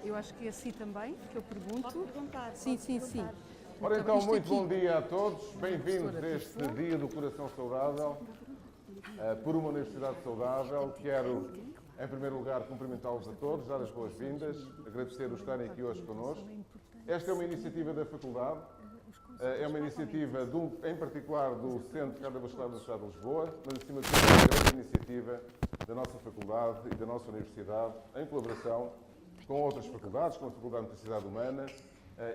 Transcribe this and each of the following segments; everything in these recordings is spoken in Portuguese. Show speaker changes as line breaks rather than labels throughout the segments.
Eu acho que é assim também, que eu pergunto.
Pode perguntar.
Sim, sim, sim.
Ora então,
Isto
muito
aqui.
bom dia a todos. Bem-vindos a
Professora
este
Tifo.
Dia do Coração Saudável, por uma Universidade Saudável. Quero, em primeiro lugar, cumprimentá-los a todos, dar as boas-vindas, agradecer o estarem aqui hoje connosco. Esta é uma iniciativa da Faculdade, é uma iniciativa, em particular, do Centro Cardiovascular da Universidade de Lisboa, mas, acima de tudo, é uma grande iniciativa da nossa Faculdade e da nossa Universidade, em colaboração com outras faculdades, como a Faculdade de Motricidade Humana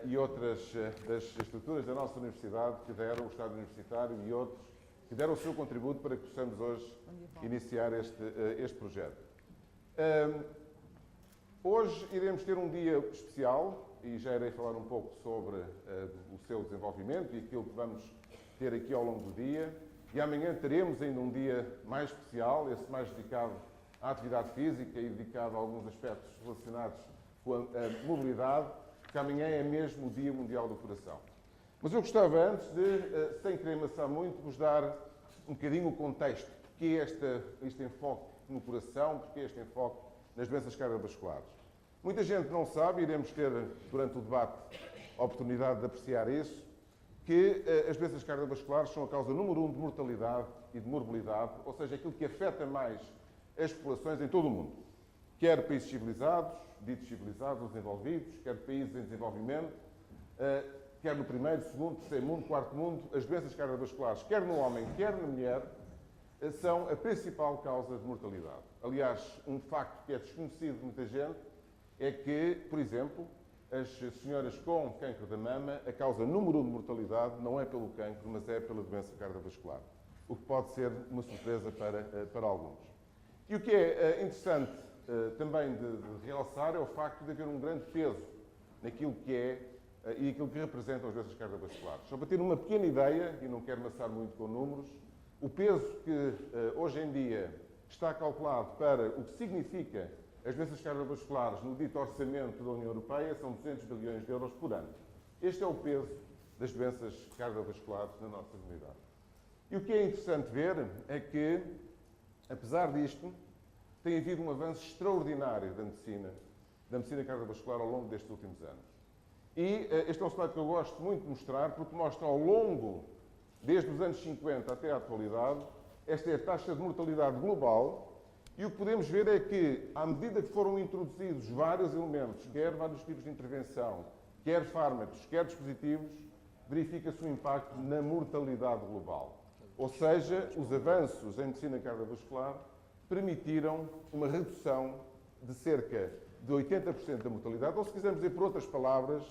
e outras das estruturas da nossa Universidade que deram, o Estado Universitário e outros, que deram o seu contributo para que possamos hoje iniciar este projeto. Hoje iremos ter um dia especial e já irei falar um pouco sobre o seu desenvolvimento e aquilo que vamos ter aqui ao longo do dia. E amanhã teremos ainda um dia mais especial, esse mais dedicado à atividade física e dedicado a alguns aspectos relacionados com a mobilidade, porque amanhã é mesmo o Dia Mundial do Coração. Mas eu gostava, antes de, sem querer amassar muito, vos dar um bocadinho o contexto, porque este enfoque no coração, porque este enfoque nas doenças cardiovasculares. Muita gente não sabe, iremos ter durante o debate a oportunidade de apreciar isso, que as doenças cardiovasculares são a causa número 1 de mortalidade e de morbilidade, ou seja, aquilo que afeta mais as populações em todo o mundo. Quer países civilizados, ditos civilizados ou desenvolvidos, quer países em desenvolvimento, quer no primeiro, segundo, terceiro mundo, quarto mundo, as doenças cardiovasculares, quer no homem, quer na mulher, são a principal causa de mortalidade. Aliás, um facto que é desconhecido de muita gente é que, por exemplo, as senhoras com cancro da mama, a causa número 1 de mortalidade não é pelo cancro, mas é pela doença cardiovascular, o que pode ser uma surpresa para alguns. E o que é interessante também de realçar é o facto de haver um grande peso naquilo que é e aquilo que representam as doenças cardiovasculares. Só para ter uma pequena ideia, e não quero amassar muito com números, o peso que hoje em dia está calculado para o que significa as doenças cardiovasculares no dito orçamento da União Europeia são 200 bilhões de euros por ano. Este é o peso das doenças cardiovasculares na nossa comunidade. E o que é interessante ver é que, apesar disto, tem havido um avanço extraordinário da medicina cardiovascular ao longo destes últimos anos. E este é um slide que eu gosto muito de mostrar, porque mostra ao longo, desde os anos 50 até à atualidade, esta é a taxa de mortalidade global. E o que podemos ver é que, à medida que foram introduzidos vários elementos, quer vários tipos de intervenção, quer fármacos, quer dispositivos, verifica-se um impacto na mortalidade global. Ou seja, os avanços em medicina cardiovascular permitiram uma redução de cerca de 80% da mortalidade, ou se quisermos dizer por outras palavras,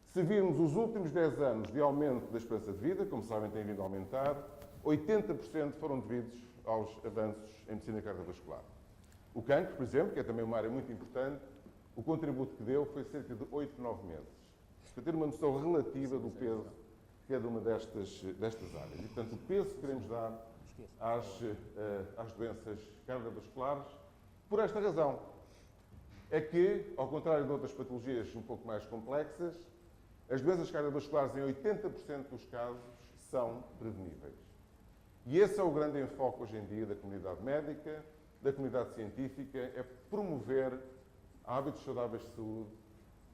se virmos os últimos 10 anos de aumento da esperança de vida, como sabem tem vindo a aumentar, 80% foram devidos aos avanços em medicina cardiovascular. O cancro, por exemplo, que é também uma área muito importante, o contributo que deu foi cerca de 8, 9 meses. Para ter uma noção relativa do peso de cada uma destas áreas. E, portanto, o peso que queremos dar às doenças cardiovasculares, por esta razão, é que, ao contrário de outras patologias um pouco mais complexas, as doenças cardiovasculares, em 80% dos casos, são preveníveis. E esse é o grande enfoque hoje em dia da comunidade médica, da comunidade científica, é promover hábitos saudáveis de saúde,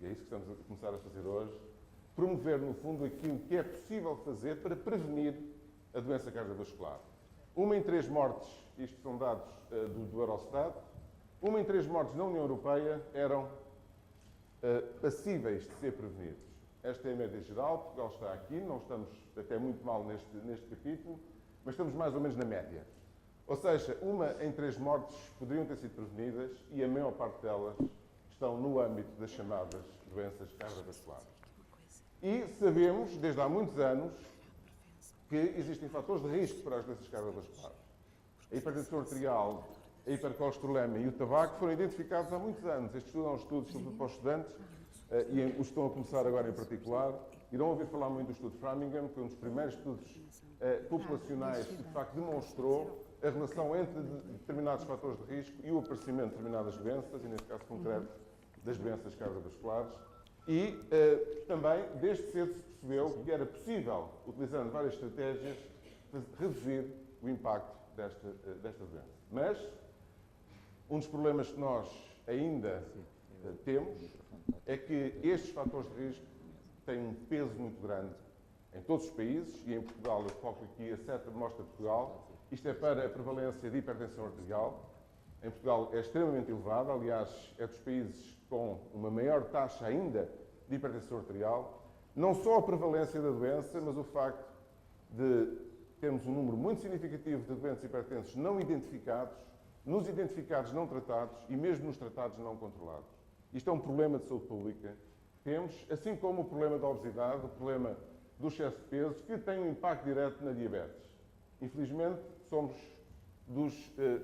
e é isso que estamos a começar a fazer hoje, promover, no fundo, aquilo que é possível fazer para prevenir a doença cardiovascular. 1 em 3 mortes, isto são dados do Eurostat, 1 em 3 mortes na União Europeia eram passíveis de ser prevenidos. Esta é a média geral, Portugal está aqui, não estamos até muito mal neste capítulo, mas estamos mais ou menos na média. Ou seja, 1 em 3 mortes poderiam ter sido prevenidas e a maior parte delas estão no âmbito das chamadas doenças cardiovasculares. E sabemos, desde há muitos anos, que existem fatores de risco para as doenças cardiovasculares. A hipertensão arterial, a hipercolesterolemia e o tabaco foram identificados há muitos anos. Este estudo é um estudo sobretudo para os estudantes e os estão a começar agora em particular. Irão ouvir falar muito do estudo Framingham, que foi um dos primeiros estudos populacionais que, de facto, demonstrou a relação entre determinados fatores de risco e o aparecimento de determinadas doenças, e neste caso concreto, das doenças cardiovasculares. E também, desde cedo, se percebeu que era possível, utilizando várias estratégias, reduzir o impacto desta doença. Mas um dos problemas que nós ainda temos é que estes fatores de risco têm um peso muito grande em todos os países e em Portugal, eu foco aqui a seta mostra Portugal. Isto é para a prevalência de hipertensão arterial. Em Portugal é extremamente elevada, aliás, é dos países com uma maior taxa ainda de hipertensão arterial. Não só a prevalência da doença, mas o facto de termos um número muito significativo de doentes hipertensos não identificados, nos identificados não tratados e mesmo nos tratados não controlados. Isto é um problema de saúde pública. Temos, assim como o problema da obesidade, o problema do excesso de peso, que tem um impacto direto na diabetes. Infelizmente, somos dos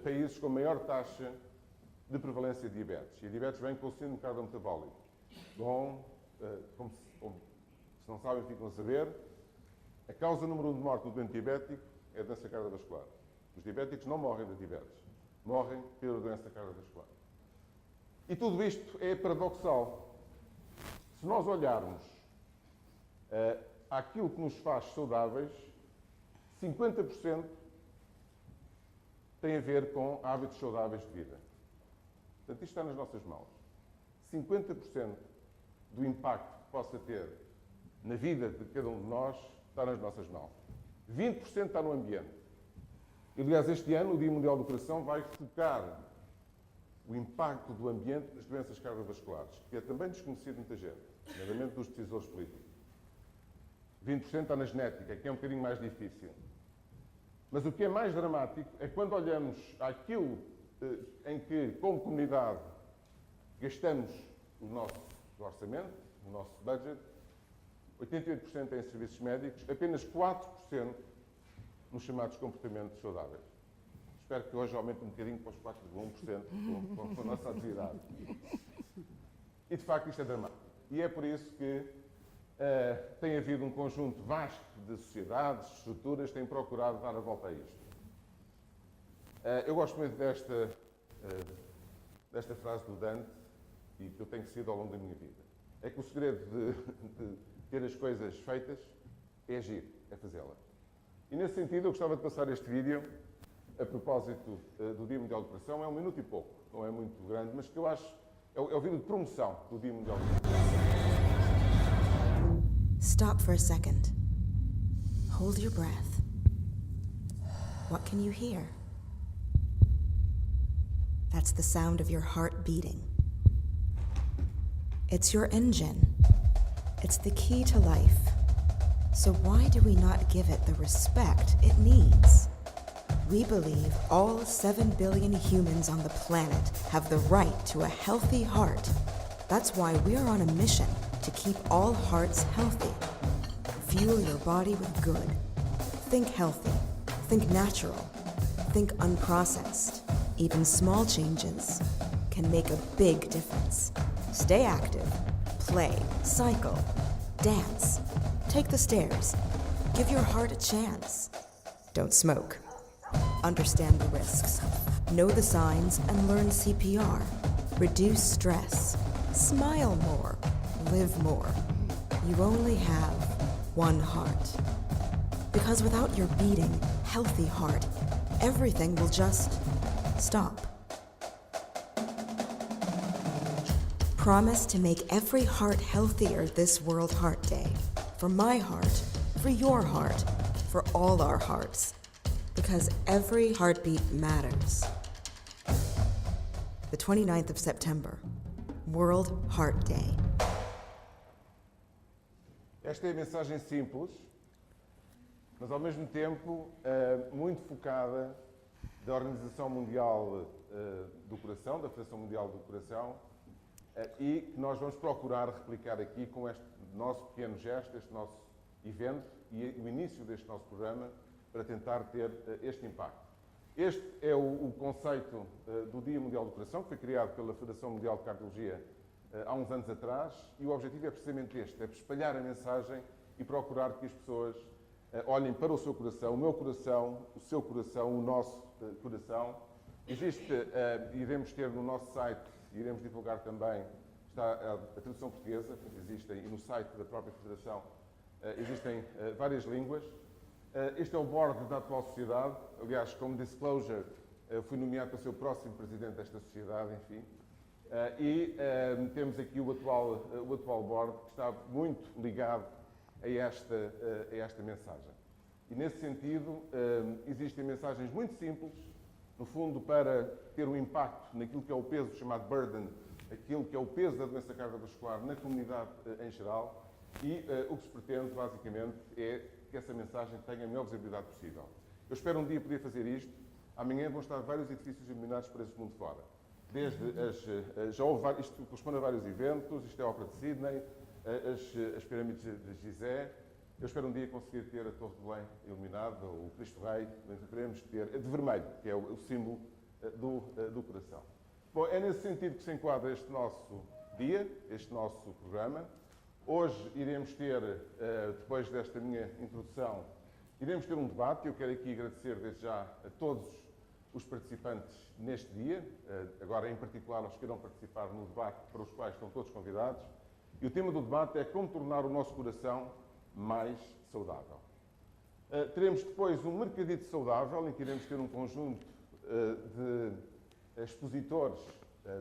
países com maior taxa de prevalência de diabetes. E a diabetes vem com o síndrome cardiometabólico. Bom, se não sabem, ficam a saber, a causa número 1 de morte do doente diabético é a doença cardiovascular. Os diabéticos não morrem de diabetes, morrem pela doença cardiovascular. E tudo isto é paradoxal. Se nós olharmos àquilo que nos faz saudáveis, 50% tem a ver com hábitos saudáveis de vida. Portanto, isto está nas nossas mãos. 50% do impacto que possa ter na vida de cada um de nós está nas nossas mãos. 20% está no ambiente. E, aliás, este ano, o Dia Mundial do Coração vai focar o impacto do ambiente nas doenças cardiovasculares, que é também desconhecido de muita gente, nomeadamente dos decisores políticos. 20% está na genética, que é um bocadinho mais difícil. Mas o que é mais dramático é quando olhamos àquilo em que, como comunidade, gastamos o nosso orçamento, o nosso budget, 88% em serviços médicos, apenas 4% nos chamados comportamentos saudáveis. Espero que hoje aumente um bocadinho para os 4,1% com a nossa atividade. E, de facto, isto é dramático. E é por isso que tem havido um conjunto vasto de sociedades, de estruturas, que têm procurado dar a volta a isto. Eu gosto muito desta frase do Dante, e que eu tenho sido ao longo da minha vida. É que o segredo de ter as coisas feitas é agir, é fazê-las. E, nesse sentido, eu gostava de passar este vídeo a propósito do Dia Mundial do Coração. É 1 minuto e pouco, não é muito grande, mas que eu acho é o vídeo de promoção do Dia Mundial do Coração.
Stop for a second. Hold your breath. What can you hear? That's the sound of your heart beating. It's your engine. It's the key to life. So why do we not give it the respect it needs? We believe all 7 billion humans on the planet have the right to a healthy heart. That's why we're on a mission to keep all hearts healthy. Fuel your body with good. Think healthy. Think natural. Think unprocessed. Even small changes can make a big difference. Stay active. Play. Cycle. Dance. Take the stairs. Give your heart a chance. Don't smoke. Understand the risks. Know the signs and learn CPR. Reduce stress. Smile more. Live more. You only have one heart. Because without your beating, healthy heart, everything will just stop. Promise to make every heart healthier this World Heart Day. For my heart, for your heart, for all our hearts. Because every heartbeat matters. The 29th of September, World Heart Day.
Esta é a mensagem simples, mas ao mesmo tempo muito focada da Organização Mundial do Coração, da Federação Mundial do Coração, e que nós vamos procurar replicar aqui com este nosso pequeno gesto, este nosso evento e o início deste nosso programa para tentar ter este impacto. Este é o conceito do Dia Mundial do Coração, que foi criado pela Federação Mundial de Cardiologia há uns anos atrás, e o objetivo é precisamente este, é espalhar a mensagem e procurar que as pessoas olhem para o seu coração, o meu coração, o seu coração, o nosso coração. Existe, iremos ter no nosso site, iremos divulgar também, está a tradução portuguesa, existem, e no site da própria Federação existem várias línguas. Este é o board da atual sociedade, aliás, como disclosure, fui nomeado para ser o próximo presidente desta sociedade, enfim. Temos aqui o atual board que está muito ligado a esta mensagem. E nesse sentido, existem mensagens muito simples, no fundo, para ter um impacto naquilo que é o peso chamado burden, aquilo que é o peso da doença cardiovascular na comunidade em geral, e o que se pretende, basicamente, é que essa mensagem tenha a melhor visibilidade possível. Eu espero um dia poder fazer isto. Amanhã vão estar vários edifícios iluminados para esse mundo fora. Já houve, isto corresponde a vários eventos, isto é a Ópera de Sydney, as pirâmides de Gizé. Eu espero um dia conseguir ter a Torre de Belém iluminada, ou o Cristo Rei, mas queremos ter de vermelho, que é o símbolo do coração. Bom, é nesse sentido que se enquadra este nosso dia, este nosso programa. Hoje iremos ter, depois desta minha introdução, iremos ter um debate. Eu quero aqui agradecer desde já a todos os participantes neste dia, agora em particular aos que irão participar no debate, para os quais estão todos convidados. E o tema do debate é como tornar o nosso coração mais saudável. Teremos depois um mercadito saudável, em que iremos ter um conjunto de expositores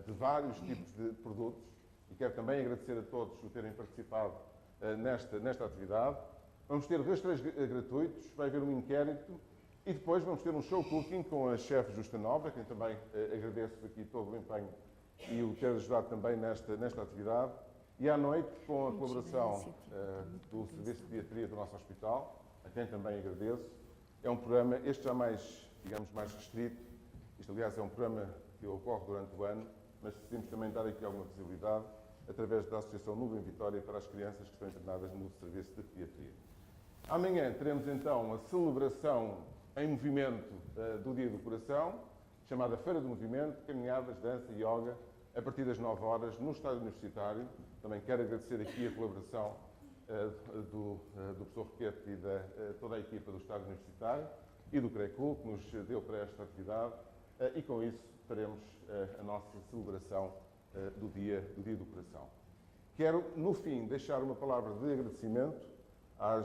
de vários tipos de produtos, e quero também agradecer a todos por terem participado nesta atividade. Vamos ter rastreios gratuitos, vai haver um inquérito, e depois vamos ter um show cooking com a chefe Justa Nova, a quem também agradeço aqui todo o empenho e o ter ajudado também nesta atividade. E à noite, com a colaboração do Serviço de Pediatria do nosso hospital, a quem também agradeço. É um programa, este já mais, digamos, mais restrito. Isto, aliás, é um programa que ocorre durante o ano, mas decidimos também dar aqui alguma visibilidade através da Associação Nuvem Vitória para as crianças que estão internadas no Serviço de Pediatria. Amanhã teremos então a celebração em movimento do Dia do Coração, chamada Feira do Movimento, caminhadas, dança e yoga, a partir das 9 horas no Estádio Universitário. Também quero agradecer aqui a colaboração do professor Roquete e de toda a equipa do Estádio Universitário e do CRECUL, que nos deu para esta atividade, e com isso faremos a nossa celebração do Dia do Coração. Quero, no fim, deixar uma palavra de agradecimento a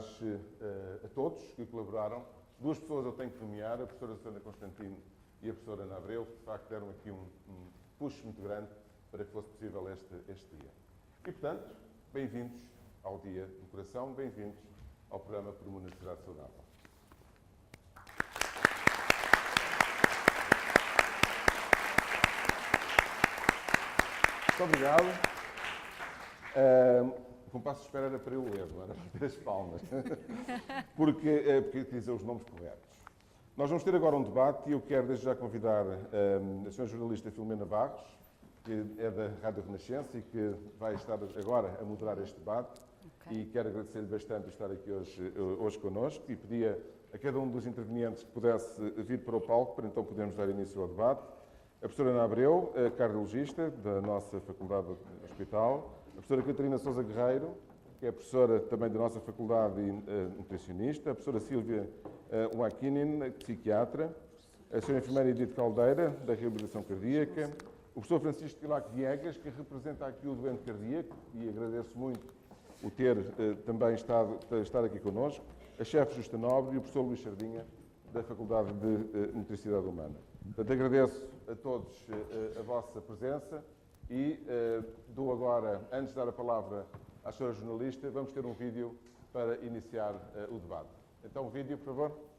todos que colaboraram. Duas pessoas eu tenho que nomear, a professora Susana Constantino e a professora Ana Abreu, que de facto deram aqui um push muito grande para que fosse possível este dia. E, portanto, bem-vindos ao Dia do Coração, bem-vindos ao programa por uma Universidade Saudável. Muito obrigado. O compasso de espera era para eu ler, não era para ter as palmas, porque dizer os nomes corretos. Nós vamos ter agora um debate e eu quero desde já convidar a senhora jornalista Filomena Barros, que é da Rádio Renascença e que vai estar agora a moderar este debate. Okay. E quero agradecer-lhe bastante por estar aqui hoje connosco e pedia a cada um dos intervenientes que pudesse vir para o palco para então podermos dar início ao debate. A professora Ana Abreu, cardiologista da nossa Faculdade do Hospital, a professora Catarina Sousa Guerreiro, que é professora também da nossa Faculdade e nutricionista, a professora Sílvia Wakinin, psiquiatra, a senhora enfermeira Edith Caldeira, da reabilitação cardíaca, o professor Francisco Tilac Viegas, que representa aqui o doente cardíaco, e agradeço muito o ter também estar aqui connosco, a chefe Justa Nobre e o professor Luís Sardinha, da Faculdade de Nutricidade Humana. Portanto, agradeço a todos a vossa presença e dou agora, antes de dar a palavra à senhora jornalista, vamos ter um vídeo para iniciar o debate. Então, vídeo, por favor.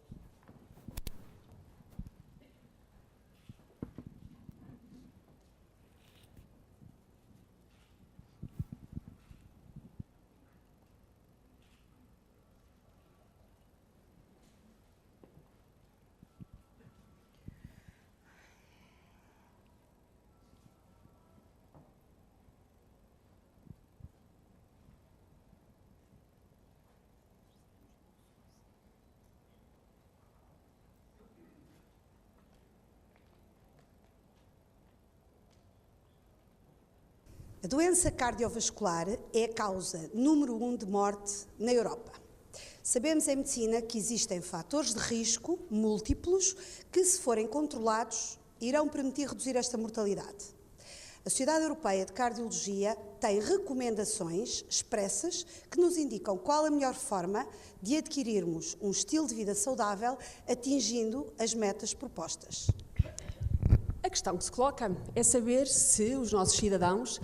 A doença cardiovascular é a causa número 1 de morte na Europa. Sabemos em medicina que existem fatores de risco múltiplos que, se forem controlados, irão permitir reduzir esta mortalidade. A Sociedade Europeia de Cardiologia tem recomendações expressas que nos indicam qual a melhor forma de adquirirmos um estilo de vida saudável atingindo as metas propostas.
A questão que se coloca é saber se os nossos cidadãos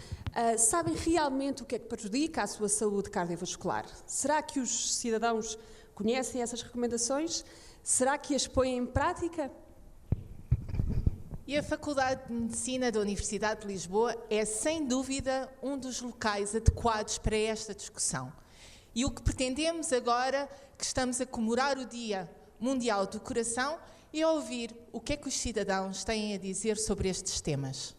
sabem realmente o que é que prejudica a sua saúde cardiovascular. Será que os cidadãos conhecem essas recomendações? Será que as põem em prática?
E a Faculdade de Medicina da Universidade de Lisboa é, sem dúvida, um dos locais adequados para esta discussão. E o que pretendemos agora, que estamos a comemorar o Dia Mundial do Coração, é ouvir o que é que os cidadãos têm a dizer sobre estes temas.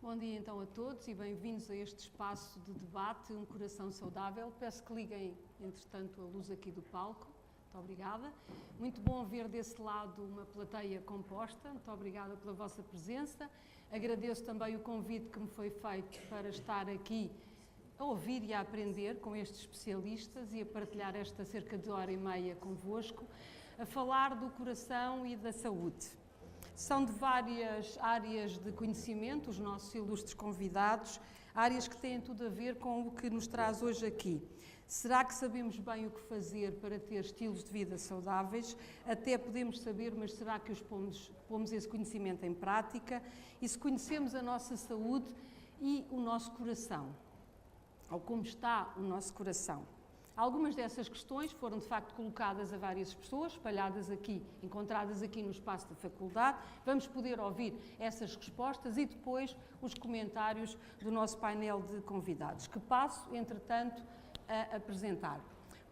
Bom dia então a todos e bem-vindos a este espaço de debate, Um Coração Saudável. Peço que liguem, entretanto, a luz aqui do palco. Muito obrigada. Muito bom ver desse lado uma plateia composta. Muito obrigada pela vossa presença. Agradeço também o convite que me foi feito para estar aqui a ouvir e a aprender com estes especialistas e a partilhar esta cerca de hora e meia convosco, a falar do coração e da saúde. São de várias áreas de conhecimento, os nossos ilustres convidados, áreas que têm tudo a ver com o que nos traz hoje aqui. Será que sabemos bem o que fazer para ter estilos de vida saudáveis? Até podemos saber, mas será que pomos esse conhecimento em prática? E se conhecemos a nossa saúde e o nosso coração? Ou como está o nosso coração? Algumas dessas questões foram, de facto, colocadas a várias pessoas, espalhadas aqui, encontradas aqui no espaço da faculdade. Vamos poder ouvir essas respostas e depois os comentários do nosso painel de convidados, que passo, entretanto, a apresentar.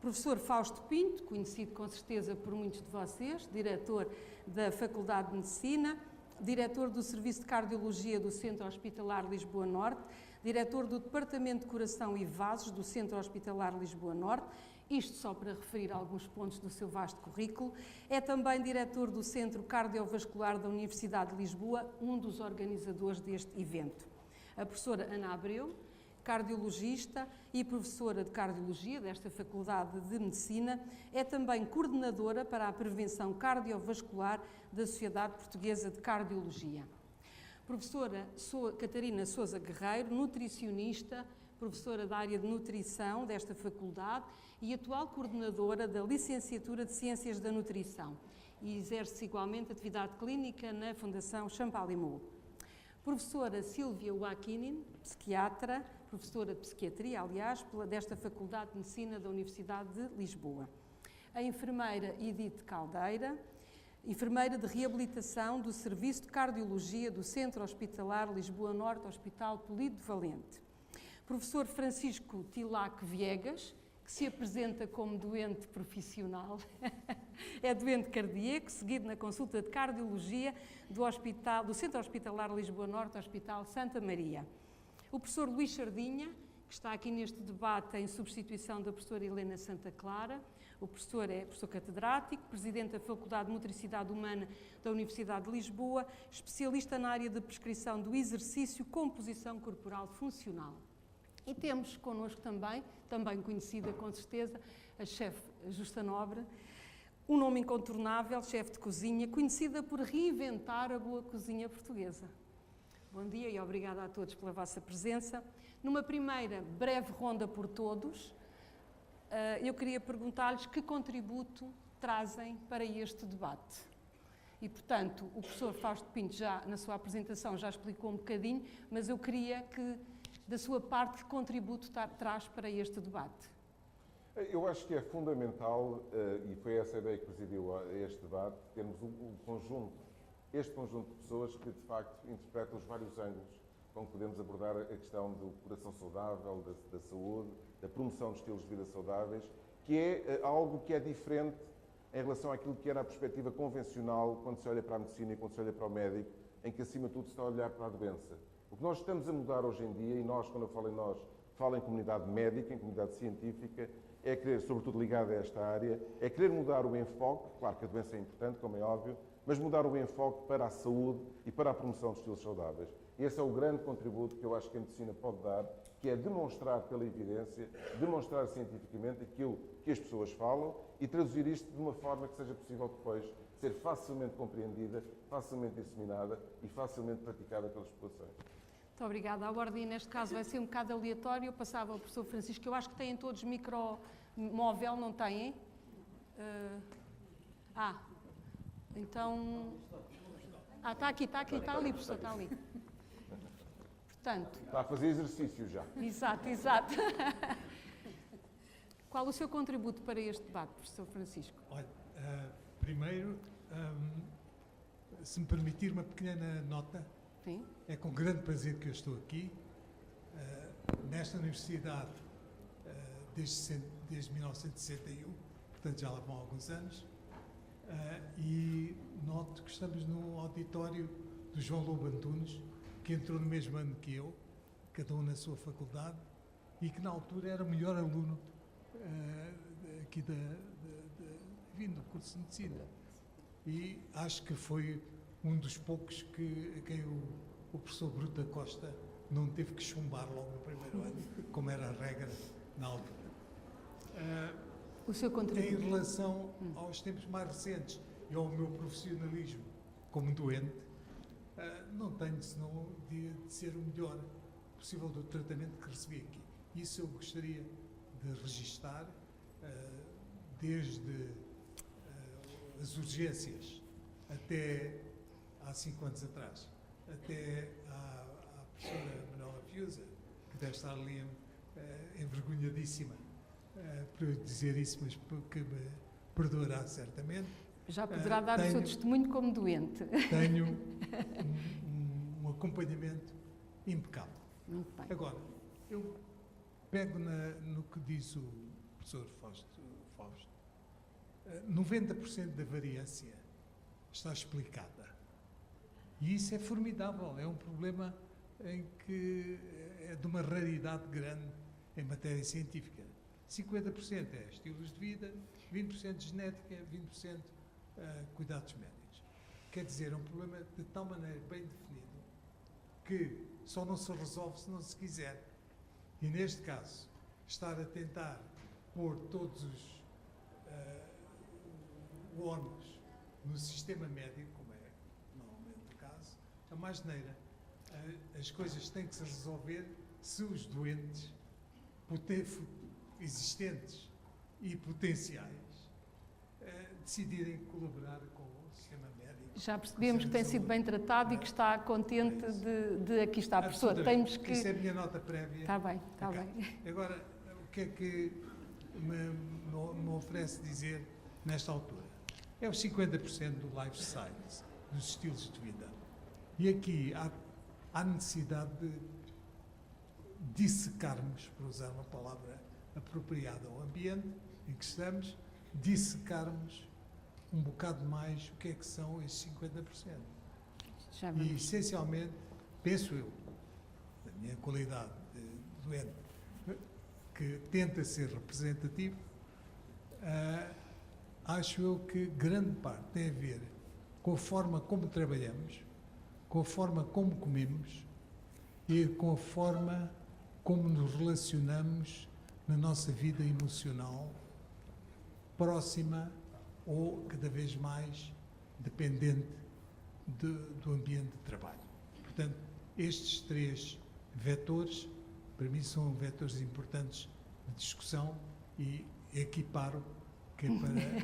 Professor Fausto Pinto, conhecido com certeza por muitos de vocês, diretor da Faculdade de Medicina, diretor do Serviço de Cardiologia do Centro Hospitalar Lisboa Norte, diretor do Departamento de Coração e Vasos do Centro Hospitalar Lisboa Norte, isto só para referir alguns pontos do seu vasto currículo. É também diretor do Centro Cardiovascular da Universidade de Lisboa, um dos organizadores deste evento. A professora Ana Abreu, cardiologista e professora de Cardiologia desta Faculdade de Medicina, é também coordenadora para a prevenção cardiovascular da Sociedade Portuguesa de Cardiologia. Professora Catarina Sousa Guerreiro, nutricionista, professora da área de nutrição desta faculdade e atual coordenadora da Licenciatura de Ciências da Nutrição e exerce igualmente atividade clínica na Fundação Champalimau. Professora Silvia Wakinin, psiquiatra, professora de Psiquiatria, aliás, desta Faculdade de Medicina da Universidade de Lisboa. A enfermeira Edith Caldeira, enfermeira de reabilitação do Serviço de Cardiologia do Centro Hospitalar Lisboa Norte, Hospital Polido de Valente. Professor Francisco Tilac Viegas, que se apresenta como doente profissional, é doente cardíaco, seguido na consulta de cardiologia do Centro Hospitalar Lisboa Norte, Hospital Santa Maria. O professor Luís Sardinha, que está aqui neste debate em substituição da professora Helena Santa Clara. O professor é professor catedrático, presidente da Faculdade de Motricidade Humana da Universidade de Lisboa, especialista na área de prescrição do exercício composição corporal funcional. E temos connosco também conhecida com certeza, a chefe Justa Nobre, um nome incontornável, chefe de cozinha, conhecida por reinventar a boa cozinha portuguesa. Bom dia e obrigada a todos pela vossa presença. Numa primeira breve ronda por todos, eu queria perguntar-lhes que contributo trazem para este debate. E, portanto, o professor Fausto Pinto já, na sua apresentação, já explicou um bocadinho, mas eu queria que, da sua parte, que contributo traz para este debate.
Eu acho que é fundamental, e foi essa a ideia que presidiu a este debate, termos este conjunto de pessoas que, de facto, interpretam os vários ângulos com que podemos abordar a questão do coração saudável, da saúde, da promoção de estilos de vida saudáveis, que é algo que é diferente em relação àquilo que era a perspectiva convencional quando se olha para a medicina e quando se olha para o médico, em que, acima de tudo, se está a olhar para a doença. O que nós estamos a mudar hoje em dia, e nós, quando eu falo em nós, falo em comunidade médica, em comunidade científica, é querer, sobretudo ligado a esta área, é querer mudar o enfoque, claro que a doença é importante, como é óbvio, mas mudar o enfoque para a saúde e para a promoção de estilos saudáveis. E esse é o grande contributo que eu acho que a medicina pode dar, que é demonstrar pela evidência, demonstrar cientificamente aquilo que as pessoas falam e traduzir isto de uma forma que seja possível depois ser facilmente compreendida, facilmente disseminada e facilmente praticada pelas populações.
Muito obrigada. A ordem, neste caso, vai ser um bocado aleatória. Eu passava ao professor Francisco. Eu acho que têm todos micromóvel, não têm? Então... está aqui, está ali, professor, está ali. Portanto...
Está a fazer exercício já.
Exato. Qual o seu contributo para este debate, professor Francisco?
Olha, primeiro, se me permitir uma pequena nota,
Sim.
é com grande prazer que eu estou aqui, nesta universidade, desde 1961, portanto já lá vão alguns anos, e noto que estamos no auditório do João Lobo Antunes, que entrou no mesmo ano que eu, cada um na sua faculdade, e que na altura era o melhor aluno aqui vindo do curso de Medicina. E acho que foi um dos poucos a quem o professor Bruta Costa não teve que chumbar logo no primeiro ano, como era a regra na altura.
O seu contributo.
Em relação aos tempos mais recentes e ao meu profissionalismo como doente, não tenho senão de ser o melhor possível do tratamento que recebi aqui. Isso eu gostaria de registar, desde as urgências até há 5 anos atrás, até à professora Manuela Fiusa, que deve estar ali envergonhadíssima por eu dizer isso, mas que me perdoará certamente.
Já poderá dar o seu testemunho como doente.
Tenho um acompanhamento impecável.
Muito bem.
Agora, eu pego no que diz o professor Fausto. 90% da variância está explicada. E isso é formidável, é um problema em que é de uma raridade grande em matéria científica. 50% é estilos de vida, 20% genética, 20% cuidados médicos. Quer dizer, é um problema de tal maneira bem definido que só não se resolve se não se quiser. E neste caso, estar a tentar pôr todos os ónus no sistema médico, como é normalmente o caso, a mais neira. As coisas têm que se resolver se os doentes existentes e potenciais decidirem colaborar com o sistema médico.
Já percebemos que tem sido bem tratado e que está contente de aqui estar. Professor, temos que...
Isso é a minha nota prévia.
Está bem.
Agora, o que é que me oferece dizer nesta altura? É os 50% do lifestyle, dos estilos de vida. E aqui há necessidade de dissecarmos, para usar uma palavra apropriada ao ambiente em que estamos, dissecarmos um bocado mais o que é que são esses 50%. E, essencialmente, penso eu, na minha qualidade de doente, que tenta ser representativo, acho eu que grande parte tem a ver com a forma como trabalhamos, com a forma como comemos e com a forma como nos relacionamos na nossa vida emocional, próxima ou cada vez mais dependente do ambiente de trabalho. Portanto, estes 3 vetores, para mim, são vetores importantes de discussão e equiparo que é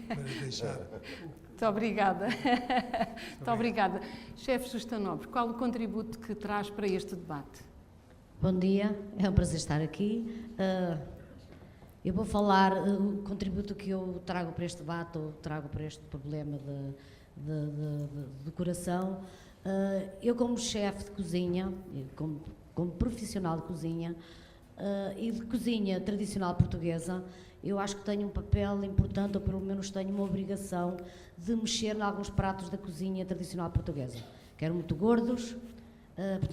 para deixar...
Muito obrigada. Muito obrigada. Chefe Justa-Nobre, qual o contributo que traz para este debate?
Bom dia, é um prazer estar aqui. Eu vou falar o contributo que eu trago para este debate, ou trago para este problema de coração. Eu, como chefe de cozinha, como profissional de cozinha, e de cozinha tradicional portuguesa, eu acho que tenho um papel importante, ou pelo menos tenho uma obrigação de mexer em alguns pratos da cozinha tradicional portuguesa. Quero muito gordos,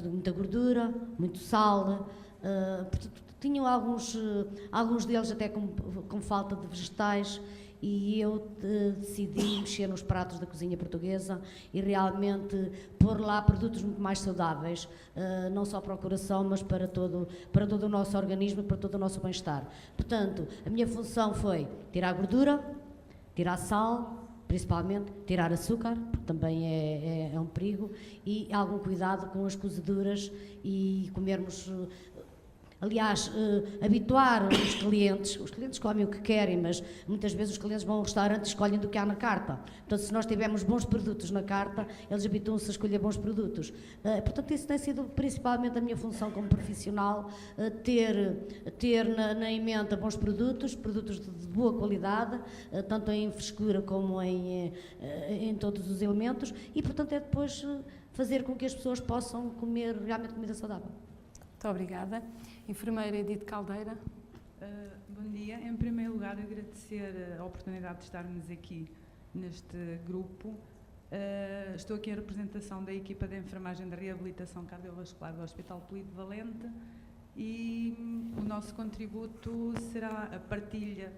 muita gordura, muito sal, tinham alguns deles até com falta de vegetais, e eu decidi mexer nos pratos da cozinha portuguesa e realmente pôr lá produtos muito mais saudáveis, não só para o coração, mas para todo o nosso organismo e para todo o nosso bem-estar. Portanto, a minha função foi tirar gordura, tirar sal, principalmente tirar açúcar, porque também é um perigo, e algum cuidado com as cozeduras e comermos... Aliás, habituar os clientes comem o que querem, mas muitas vezes os clientes vão ao restaurante e escolhem do que há na carta. Portanto, se nós tivermos bons produtos na carta, eles habituam-se a escolher bons produtos. Portanto, isso tem sido principalmente a minha função como profissional, ter na emenda bons produtos de boa qualidade, tanto em frescura como em todos os elementos, e, portanto, é depois fazer com que as pessoas possam comer realmente comida saudável.
Muito obrigada. Enfermeira Edith Caldeira.
Bom dia. Em primeiro lugar, agradecer a oportunidade de estarmos aqui neste grupo. Estou aqui em representação da equipa de enfermagem de reabilitação cardiovascular do Hospital Polivalente e o nosso contributo será a partilha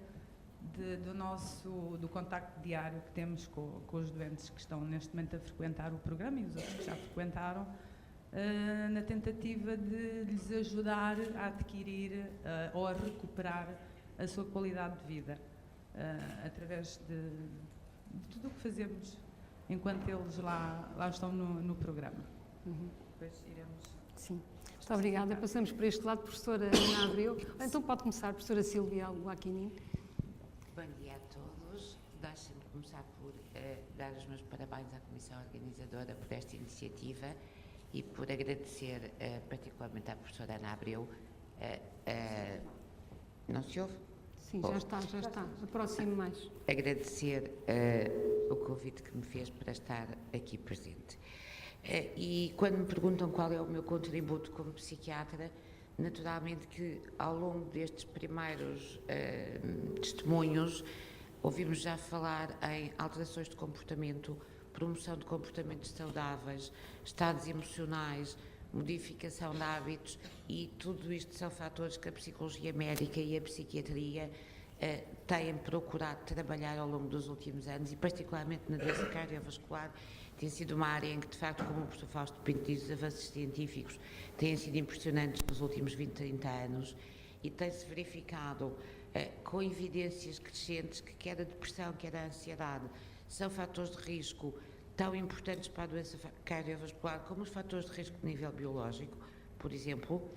do contacto diário que temos com os doentes que estão neste momento a frequentar o programa e os outros que já frequentaram, na tentativa de lhes ajudar a adquirir ou a recuperar a sua qualidade de vida, através de tudo o que fazemos enquanto eles lá estão no programa. Depois iremos...
Sim. Muito obrigada. Passamos para este lado, professora Ana Abreu. Então pode começar, professora Sílvia Guaquinim.
Bom dia a todos. Deixem-me começar por dar os meus parabéns à Comissão Organizadora por esta iniciativa e por agradecer particularmente à professora Ana Abreu. Não se ouve?
Sim, já está. Aproxime mais.
Agradecer o convite que me fez para estar aqui presente. E quando me perguntam qual é o meu contributo como psiquiatra, naturalmente que ao longo destes primeiros testemunhos ouvimos já falar em alterações de comportamento, promoção de comportamentos saudáveis, estados emocionais, modificação de hábitos, e tudo isto são fatores que a psicologia médica e a psiquiatria têm procurado trabalhar ao longo dos últimos anos, e particularmente na doença cardiovascular tem sido uma área em que, de facto, como o professor Fausto Pinto diz, os avanços científicos têm sido impressionantes nos últimos 20, 30 anos, e tem-se verificado com evidências crescentes que quer a depressão, quer a ansiedade são fatores de risco tão importantes para a doença cardiovascular como os fatores de risco de nível biológico. Por exemplo,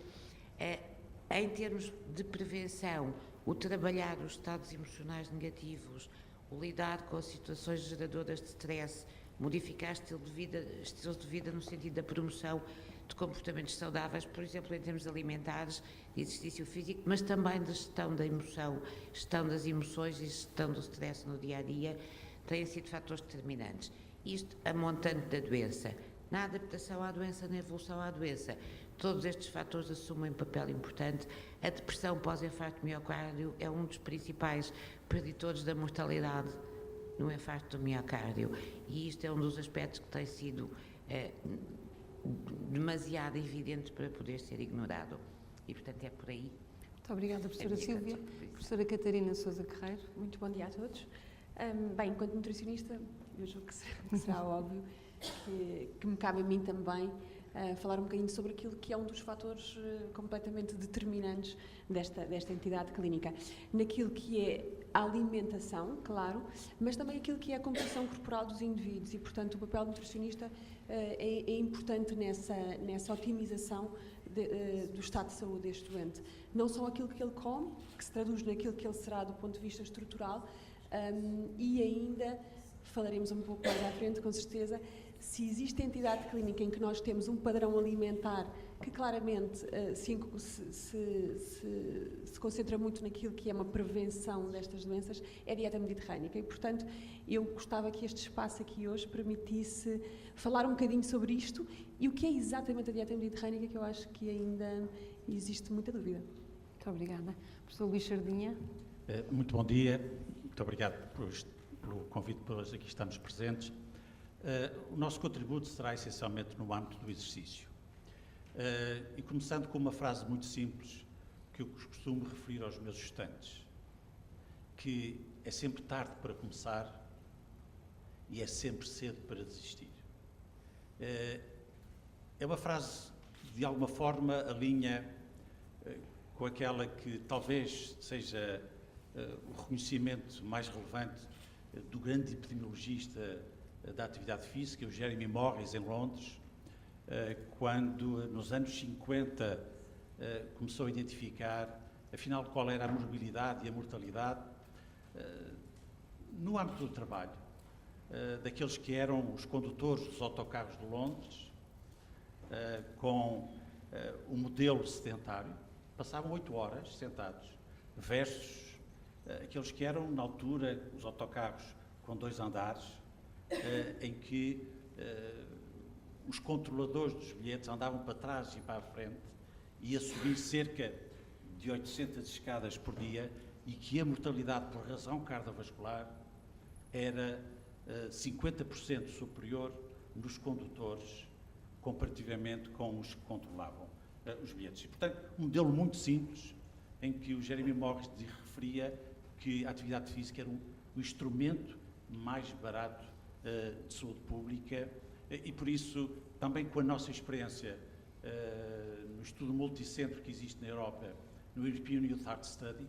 em termos de prevenção, o trabalhar os estados emocionais negativos, o lidar com situações geradoras de stress, modificar estilos de vida no sentido da promoção de comportamentos saudáveis, por exemplo, em termos alimentares, de exercício físico, mas também de gestão da emoção, gestão das emoções e gestão do stress no dia-a-dia, têm sido fatores determinantes. Isto a montante da doença. Na adaptação à doença, na evolução à doença, todos estes fatores assumem um papel importante. A depressão pós-infarto de miocárdio é um dos principais preditores da mortalidade no infarto do miocárdio, e isto é um dos aspectos que tem sido demasiado evidente para poder ser ignorado. E, portanto, é por aí.
Muito obrigada, professora Sílvia. Professora Catarina Sousa Carreiro.
Muito bom dia a todos. Bem, enquanto nutricionista, eu julgo que será óbvio que me cabe a mim também falar um bocadinho sobre aquilo que é um dos fatores completamente determinantes desta entidade clínica. Naquilo que é a alimentação, claro, mas também aquilo que é a composição corporal dos indivíduos, e, portanto, o papel do nutricionista é importante nessa otimização do estado de saúde deste doente. Não só aquilo que ele come, que se traduz naquilo que ele será do ponto de vista estrutural, e ainda falaremos um pouco mais à frente, com certeza, se existe entidade clínica em que nós temos um padrão alimentar que claramente se concentra muito naquilo que é uma prevenção destas doenças, é a dieta mediterrânica. E, portanto, eu gostava que este espaço aqui hoje permitisse falar um bocadinho sobre isto e o que é exatamente a dieta mediterrânica, que eu acho que ainda existe muita dúvida.
Muito obrigada. Professor Luís Sardinha.
Muito bom dia. Muito obrigado pelo convite para hoje aqui estarmos presentes. O nosso contributo será essencialmente no âmbito do exercício. E começando com uma frase muito simples que eu costumo referir aos meus estudantes, que é sempre tarde para começar e é sempre cedo para desistir. É uma frase que, de alguma forma, alinha com aquela que talvez seja o reconhecimento mais relevante do grande epidemiologista da atividade física, o Jeremy Morris, em Londres, quando, nos anos 50, começou a identificar, afinal, qual era a morbilidade e a mortalidade no âmbito do trabalho, daqueles que eram os condutores dos autocarros de Londres, com o modelo sedentário, passavam 8 horas sentados, versus aqueles que eram, na altura, os autocarros com 2 andares, em que os controladores dos bilhetes andavam para trás e para a frente e a subir cerca de 800 escadas por dia, e que a mortalidade por razão cardiovascular era 50% superior nos condutores comparativamente com os que controlavam os bilhetes. E, portanto, um modelo muito simples, em que o Jeremy Morris referia que a atividade física era o instrumento mais barato de saúde pública, e por isso, também com a nossa experiência no estudo multicentro que existe na Europa, no European Youth Heart Study,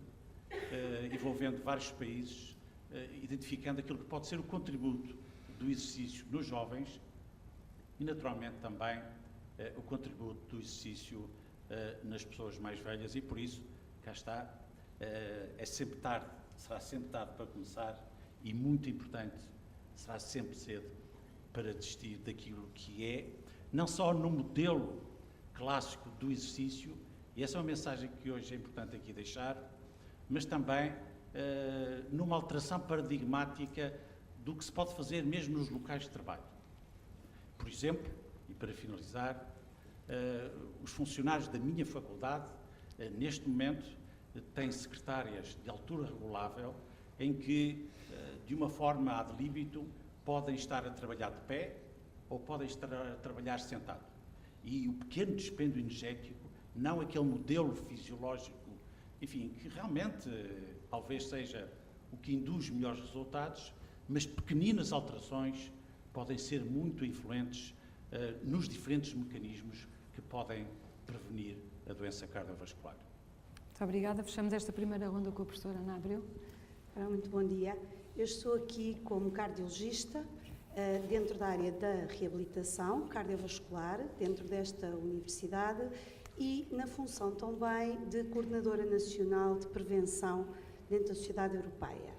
envolvendo vários países, identificando aquilo que pode ser o contributo do exercício nos jovens e, naturalmente, também o contributo do exercício nas pessoas mais velhas, e por isso, cá está, é sempre tarde, será sempre tarde para começar, e muito importante, será sempre cedo para desistir daquilo que é, não só no modelo clássico do exercício, e essa é uma mensagem que hoje é importante aqui deixar, mas também numa alteração paradigmática do que se pode fazer mesmo nos locais de trabalho. Por exemplo, e para finalizar, os funcionários da minha faculdade, neste momento, têm secretárias de altura regulável, em que, de uma forma ad libitum, podem estar a trabalhar de pé ou podem estar a trabalhar sentado. E o pequeno dispêndio energético, não aquele modelo fisiológico, enfim, que realmente talvez seja o que induz melhores resultados, mas pequeninas alterações podem ser muito influentes nos diferentes mecanismos que podem prevenir a doença cardiovascular.
Muito obrigada. Fechamos esta primeira ronda com a professora Ana Abreu.
Muito bom dia. Eu estou aqui como cardiologista dentro da área da reabilitação cardiovascular, dentro desta universidade, e na função também de coordenadora nacional de prevenção dentro da sociedade europeia.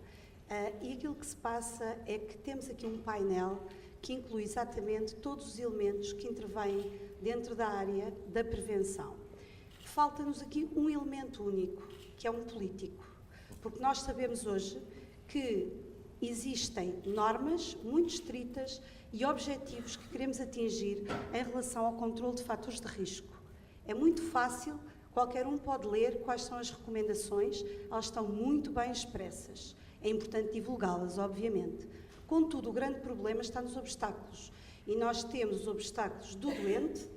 E aquilo que se passa é que temos aqui um painel que inclui exatamente todos os elementos que intervêm dentro da área da prevenção. Falta-nos aqui um elemento único, que é um político, porque nós sabemos hoje que existem normas muito estritas e objetivos que queremos atingir em relação ao controle de fatores de risco. É muito fácil, qualquer um pode ler quais são as recomendações, elas estão muito bem expressas. É importante divulgá-las, obviamente. Contudo, o grande problema está nos obstáculos. E nós temos os obstáculos do doente,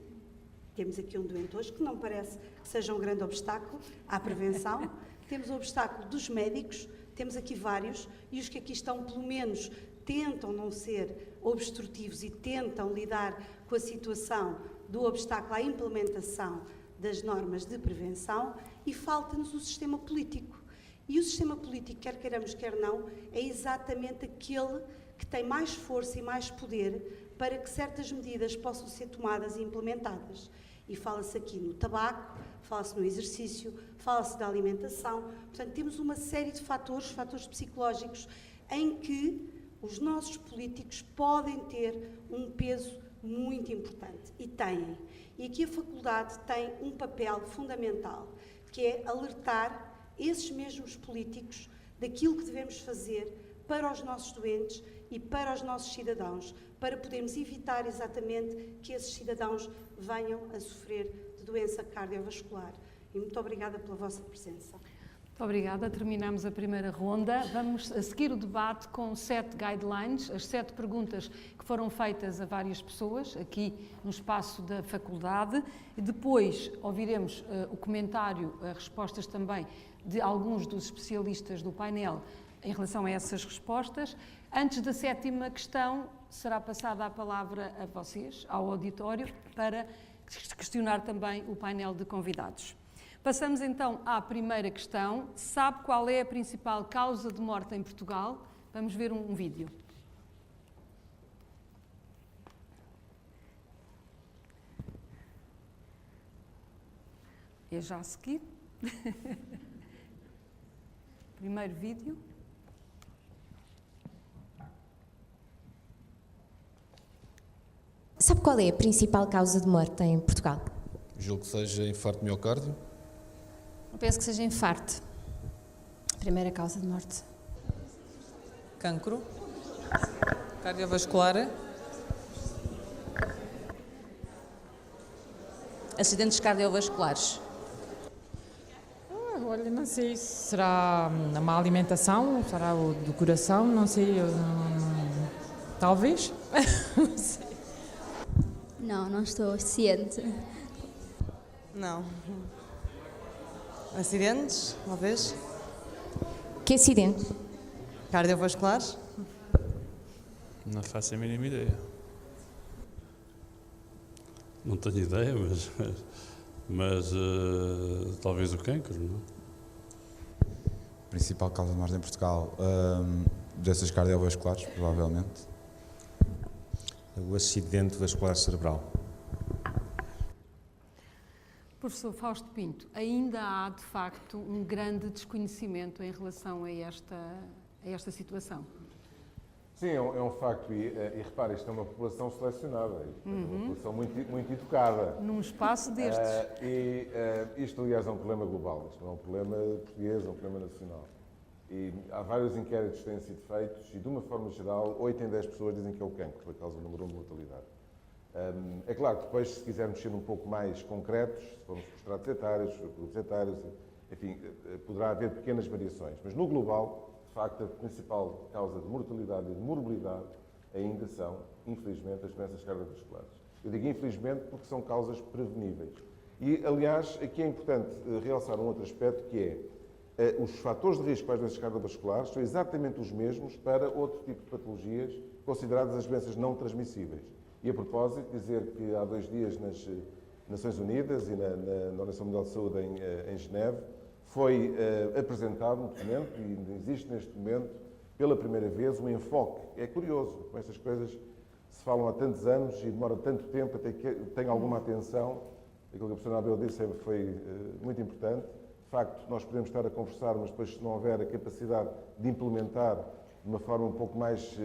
temos aqui um doente hoje, que não parece que seja um grande obstáculo à prevenção, temos o obstáculo dos médicos, temos aqui vários, e os que aqui estão, pelo menos, tentam não ser obstrutivos e tentam lidar com a situação do obstáculo à implementação das normas de prevenção, e falta-nos o sistema político. E o sistema político, quer queiramos, quer não, é exatamente aquele que tem mais força e mais poder para que certas medidas possam ser tomadas e implementadas. E fala-se aqui no tabaco, fala-se no exercício, fala-se da alimentação. Portanto, temos uma série de fatores psicológicos, em que os nossos políticos podem ter um peso muito importante, e têm. E aqui a faculdade tem um papel fundamental, que é alertar esses mesmos políticos daquilo que devemos fazer para os nossos doentes e para os nossos cidadãos, para podermos evitar exatamente que esses cidadãos venham a sofrer de doença cardiovascular. E muito obrigada pela vossa presença.
Muito obrigada. Terminamos a primeira ronda. Vamos a seguir o debate com 7 guidelines, as 7 perguntas que foram feitas a várias pessoas aqui no espaço da faculdade. E depois ouviremos o comentário, as respostas também de alguns dos especialistas do painel em relação a essas respostas. Antes da 7ª questão, será passada a palavra a vocês, ao auditório, para questionar também o painel de convidados. Passamos então à primeira questão. Sabe qual é a principal causa de morte em Portugal? Vamos ver um vídeo. É já a seguir. Primeiro vídeo.
Sabe qual é a principal causa de morte em Portugal?
Julgo que seja infarto de miocárdio.
Eu penso que seja infarto. Primeira causa de morte.
Cancro. Cardiovascular.
Acidentes cardiovasculares.
Olha, não sei se será a má alimentação, será o do coração, não sei. Talvez. Não sei.
Não estou ciente.
Não. Acidentes, talvez.
Que acidente?
Cardiovasculares?
Não faço a mínima ideia. Não tenho ideia, mas talvez o cancro, não?
Principal causa de morte em Portugal, doenças cardiovasculares, provavelmente.
O acidente vascular cerebral.
Professor Fausto Pinto, ainda há, de facto, um grande desconhecimento em relação a esta situação.
Sim, é um facto. E repare, isto é uma população selecionada, uma população muito educada.
Num espaço destes.
Isto, aliás, é um problema global. Isto não é um problema português, é um problema nacional. E há vários inquéritos que têm sido feitos e, de uma forma geral, 8 em 10 pessoas dizem que é o cancro, a causa número 1 de mortalidade. É claro que depois, se quisermos ser um pouco mais concretos, se formos por estratos etários, grupos etários, enfim, poderá haver pequenas variações. Mas, no global, de facto, a principal causa de mortalidade e de morbilidade ainda são, infelizmente, as doenças cardiovasculares. Eu digo infelizmente porque são causas preveníveis. E, aliás, aqui é importante realçar um outro aspecto que é os fatores de risco para as doenças cardiovasculares são exatamente os mesmos para outro tipo de patologias consideradas as doenças não transmissíveis. E, a propósito, dizer que há 2 dias nas Nações Unidas e na Organização Mundial de Saúde em Geneve foi apresentado um documento, e existe neste momento, pela primeira vez, um enfoque. É curioso, como estas coisas se falam há tantos anos e demora tanto tempo até que tenha alguma atenção. Aquilo que a professora Abel disse foi muito importante. De facto, nós podemos estar a conversar, mas depois, se não houver a capacidade de implementar de uma forma um pouco mais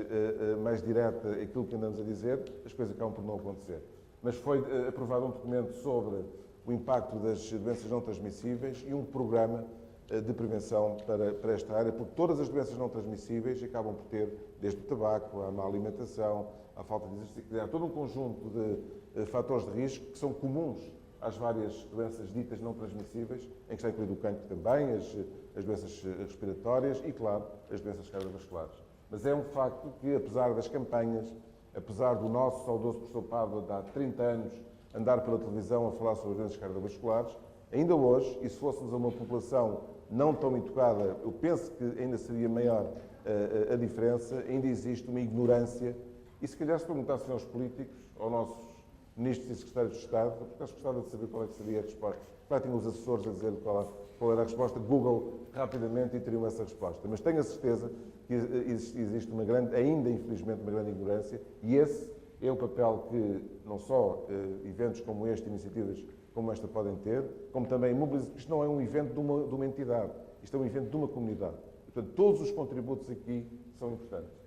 direta aquilo que andamos a dizer, as coisas acabam por não acontecer. Mas foi aprovado um documento sobre o impacto das doenças não transmissíveis e um programa de prevenção para esta área, porque todas as doenças não transmissíveis acabam por ter, desde o tabaco, à má alimentação, à falta de exercício, há todo um conjunto de fatores de risco que são comuns às várias doenças ditas não transmissíveis, em que está incluído o cancro também, as doenças respiratórias e, claro, as doenças cardiovasculares. Mas é um facto que, apesar das campanhas, apesar do nosso saudoso professor Pádua, de há 30 anos, andar pela televisão a falar sobre as doenças cardiovasculares, ainda hoje, e se fôssemos a uma população não tão educada, eu penso que ainda seria maior a diferença, ainda existe uma ignorância, e se calhar se perguntassem aos políticos, aos nossos ministros e secretários de Estado, eu por acaso gostava de saber qual é que seria a resposta. Claro, tinham os assessores a dizer qual era a resposta, Google rapidamente e teriam essa resposta. Mas tenho a certeza que existe uma grande, ainda infelizmente, uma grande ignorância, e esse é o papel que não só eventos como este, iniciativas como esta podem ter, como também mobilizar, porque isto não é um evento de uma entidade, isto é um evento de uma comunidade. Portanto, todos os contributos aqui são importantes.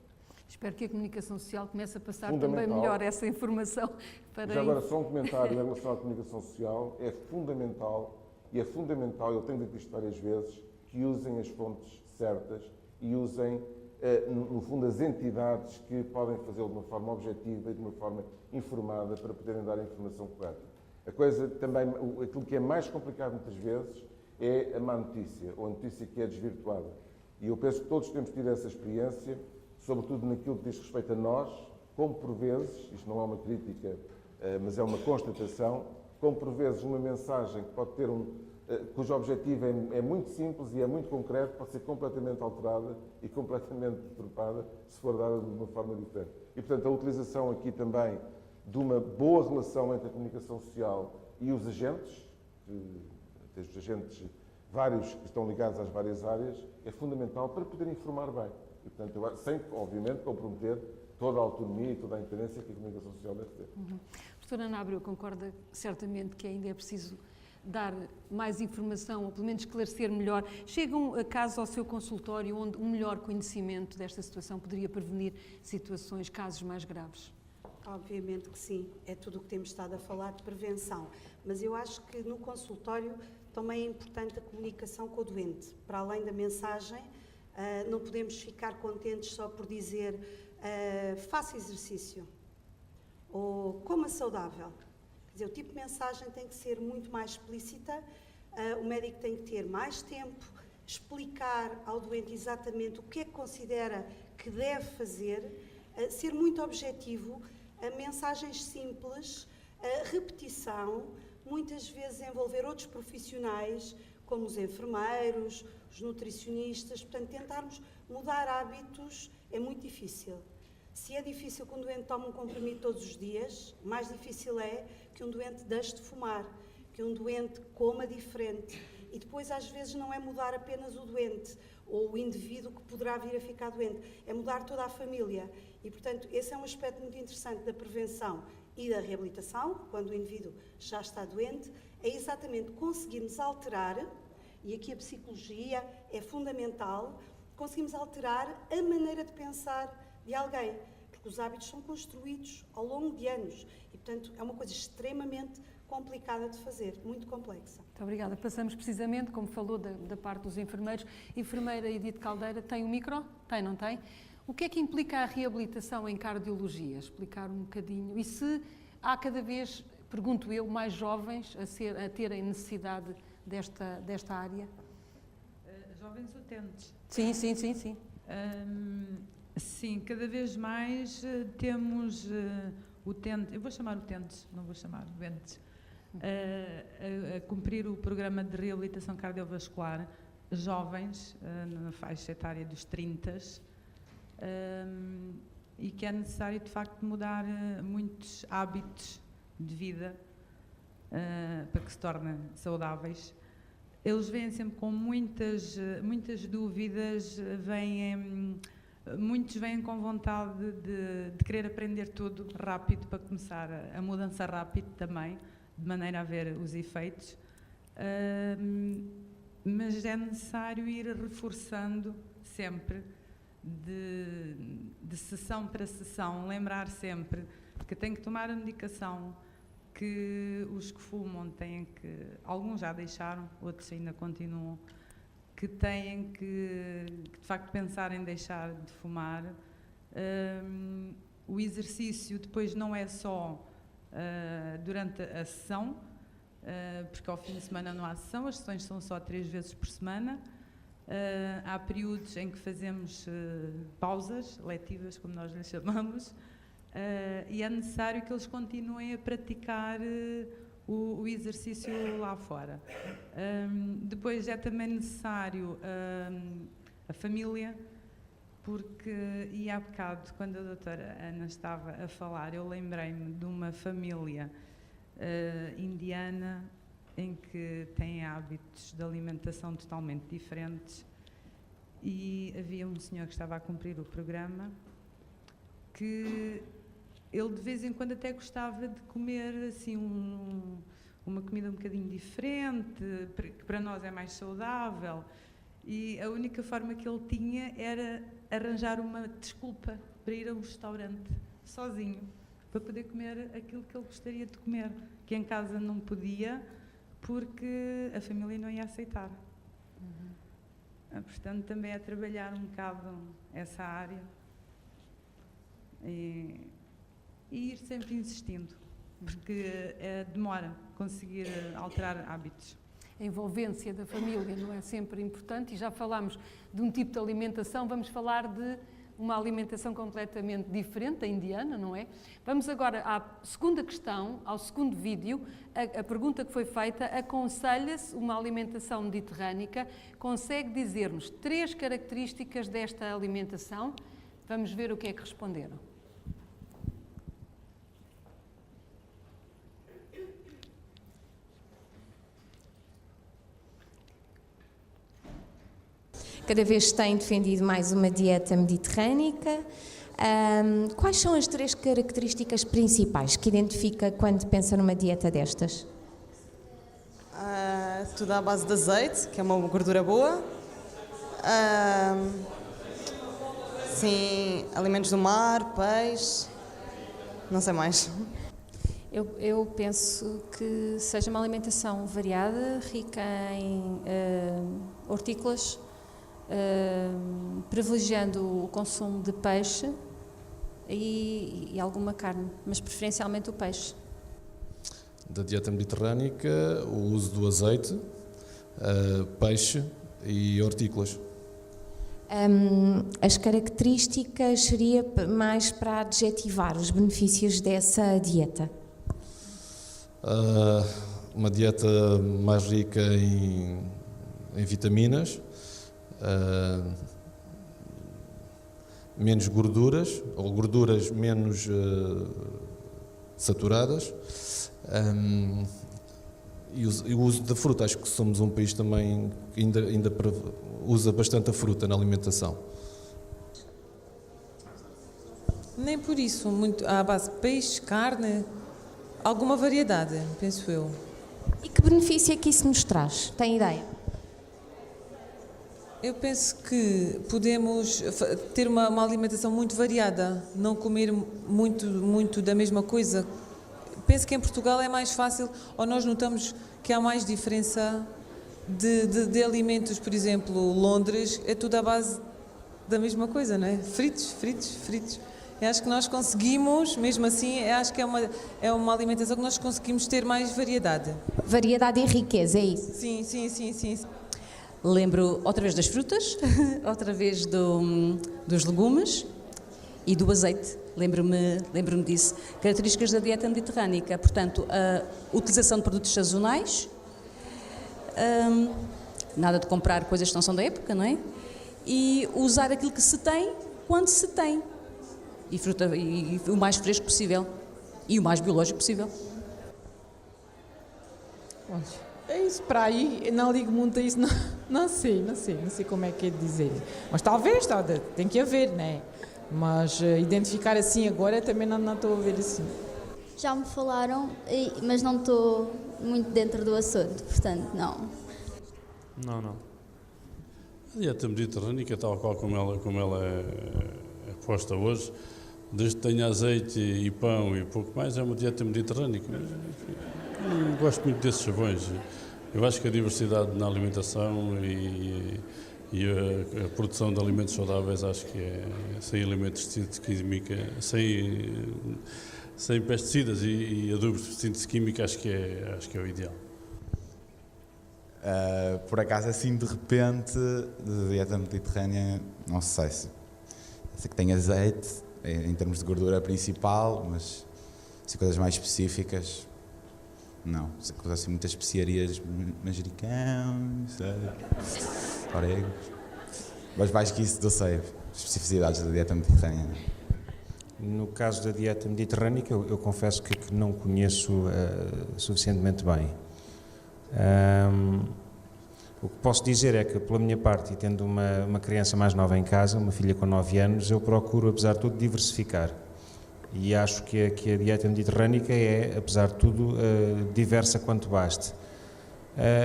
Espero que a comunicação social comece a passar também melhor essa informação.
Já agora, só um comentário em relação à comunicação social. É fundamental, eu tenho dito isto várias vezes, que usem as fontes certas e usem, no fundo, as entidades que podem fazê-lo de uma forma objetiva e de uma forma informada para poderem dar a informação correta. A coisa também, aquilo que é mais complicado muitas vezes é a má notícia, ou a notícia que é desvirtuada. E eu penso que todos temos tido essa experiência, sobretudo naquilo que diz respeito a nós, como por vezes, isto não é uma crítica, mas é uma constatação, como por vezes uma mensagem que pode ter cujo objetivo é muito simples e é muito concreto, pode ser completamente alterada e completamente deturpada se for dada de uma forma diferente. E, portanto, a utilização aqui também de uma boa relação entre a comunicação social e os agentes, vários que estão ligados às várias áreas, é fundamental para poder informar bem. E, portanto, sem, obviamente, comprometer toda a autonomia e toda a independência que a comunicação social deve ter.
Professora Ana Abreu concorda certamente que ainda é preciso dar mais informação, ou pelo menos esclarecer melhor. Chegam casos ao seu consultório onde um melhor conhecimento desta situação poderia prevenir situações, casos mais graves?
Obviamente que sim, é tudo o que temos estado a falar de prevenção, mas eu acho que no consultório também é importante a comunicação com o doente. Para além da mensagem, não podemos ficar contentes só por dizer faça exercício ou coma saudável. Quer dizer, o tipo de mensagem tem que ser muito mais explícita, o médico tem que ter mais tempo, explicar ao doente exatamente o que é que considera que deve fazer, ser muito objetivo, mensagens simples, repetição, muitas vezes envolver outros profissionais, como os enfermeiros, os nutricionistas. Portanto, tentarmos mudar hábitos é muito difícil. Se é difícil que um doente tome um comprimido todos os dias, mais difícil é que um doente deixe de fumar, que um doente coma diferente. E depois, às vezes, não é mudar apenas o doente ou o indivíduo que poderá vir a ficar doente, é mudar toda a família. E, portanto, esse é um aspecto muito interessante da prevenção e da reabilitação, quando o indivíduo já está doente, é exatamente conseguirmos alterar, e aqui a psicologia é fundamental, conseguimos alterar a maneira de pensar de alguém, porque os hábitos são construídos ao longo de anos e, portanto, é uma coisa extremamente complicada de fazer, muito complexa.
Muito obrigada. Passamos precisamente, como falou, da parte dos enfermeiros. Enfermeira Edith Caldeira, tem o micro? Tem, não tem? O que é que implica a reabilitação em cardiologia? Explicar um bocadinho. E se há cada vez, pergunto eu, mais jovens a terem necessidade desta área?
Jovens utentes.
Sim.
Sim, cada vez mais temos utentes, eu vou chamar utentes, não vou chamar doentes, a cumprir o programa de reabilitação cardiovascular, jovens, na faixa etária dos 30, e que é necessário, de facto, mudar muitos hábitos de vida para que se tornem saudáveis. Eles vêm sempre com muitas dúvidas, muitos vêm com vontade de querer aprender tudo rápido para começar a mudança rápido também, de maneira a ver os efeitos, mas é necessário ir reforçando sempre, de sessão para sessão, lembrar sempre que tem que tomar a medicação, que os que fumam têm que, alguns já deixaram, outros ainda continuam, que têm que de facto pensar em deixar de fumar. O exercício depois não é só durante a sessão, porque ao fim de semana não há sessão, as sessões são só 3 vezes por semana. Há períodos em que fazemos pausas letivas, como nós lhes chamamos, e é necessário que eles continuem a praticar o exercício lá fora. Depois é também necessário a família, porque, e há bocado, quando a doutora Ana estava a falar, eu lembrei-me de uma família indiana em que tem hábitos de alimentação totalmente diferentes, e havia um senhor que estava a cumprir o programa que ele de vez em quando até gostava de comer assim uma comida um bocadinho diferente, que para nós é mais saudável, e a única forma que ele tinha era arranjar uma desculpa para ir a um restaurante sozinho, para poder comer aquilo que ele gostaria de comer, que em casa não podia, porque a família não ia aceitar. Portanto, também é trabalhar um bocado essa área e ir sempre insistindo, porque demora conseguir alterar hábitos.
A envolvência da família não é sempre importante, e já falámos de um tipo de alimentação, vamos falar de uma alimentação completamente diferente, a indiana, não é? Vamos agora à segunda questão, ao segundo vídeo. A pergunta que foi feita: aconselha-se uma alimentação mediterrânica? Consegue dizer-nos 3 características desta alimentação? Vamos ver o que é que responderam.
cada vez tem defendido mais uma dieta mediterrânica. Quais são as 3 características principais que identifica quando pensa numa dieta destas?
Tudo à base de azeite, que é uma gordura boa. Sim, alimentos do mar, peixe, não sei mais.
Eu penso que seja uma alimentação variada, rica em hortícolas, privilegiando o consumo de peixe e alguma carne, mas preferencialmente o peixe.
Da dieta mediterrânica, o uso do azeite, peixe e hortícolas.
As características seria mais para adjetivar os benefícios dessa dieta?
Uma dieta mais rica em vitaminas, menos gorduras, ou gorduras menos saturadas, e o uso da fruta. Acho que somos um país também que ainda usa bastante a fruta na alimentação.
Nem por isso, muito à base de peixe, carne, alguma variedade, penso eu.
E que benefício é que isso nos traz? Tem ideia?
Eu penso que podemos ter uma alimentação muito variada, não comer muito da mesma coisa. Penso que em Portugal é mais fácil, ou nós notamos que há mais diferença de alimentos. Por exemplo, Londres é tudo à base da mesma coisa, não é? Fritos. Eu acho que nós conseguimos, mesmo assim, acho que é uma alimentação que nós conseguimos ter mais variedade.
Variedade e riqueza, é isso?
Sim.
Lembro outra vez das frutas, outra vez dos legumes e do azeite. Lembro-me disso. Características da dieta mediterrânica, portanto, a utilização de produtos sazonais, nada de comprar coisas que não são da época, não é? E usar aquilo que se tem, quando se tem. E fruta, e o mais fresco possível. E o mais biológico possível.
É isso, para aí, não ligo muito a isso, não sei como é que é de dizer. Mas talvez, tem que haver, né? Mas identificar assim agora também não estou a ver assim.
Já me falaram, mas não estou muito dentro do assunto, portanto, não.
Não. A dieta mediterrânica, tal qual como ela é posta hoje, desde que tenha azeite e pão e pouco mais, é uma dieta mediterrânica. Não gosto muito desses chavões. Eu acho que a diversidade na alimentação e a produção de alimentos saudáveis, acho que é sem elementos de síntese química, sem pesticidas e adubos de síntese química, acho que é o ideal.
Por acaso, assim, de repente, de dieta mediterrânea, não sei se que tem azeite, em termos de gordura principal, mas se coisas mais específicas, não. Se coisas assim, muitas especiarias, manjericão, orégãos. Mas mais que isso, não sei, especificidades da dieta mediterrânea.
No caso da dieta mediterrânica, eu confesso que não conheço suficientemente bem. O que posso dizer é que, pela minha parte, e tendo uma criança mais nova em casa, uma filha com 9 anos, eu procuro, apesar de tudo, diversificar. E acho que a dieta mediterrânica é, apesar de tudo, diversa quanto baste.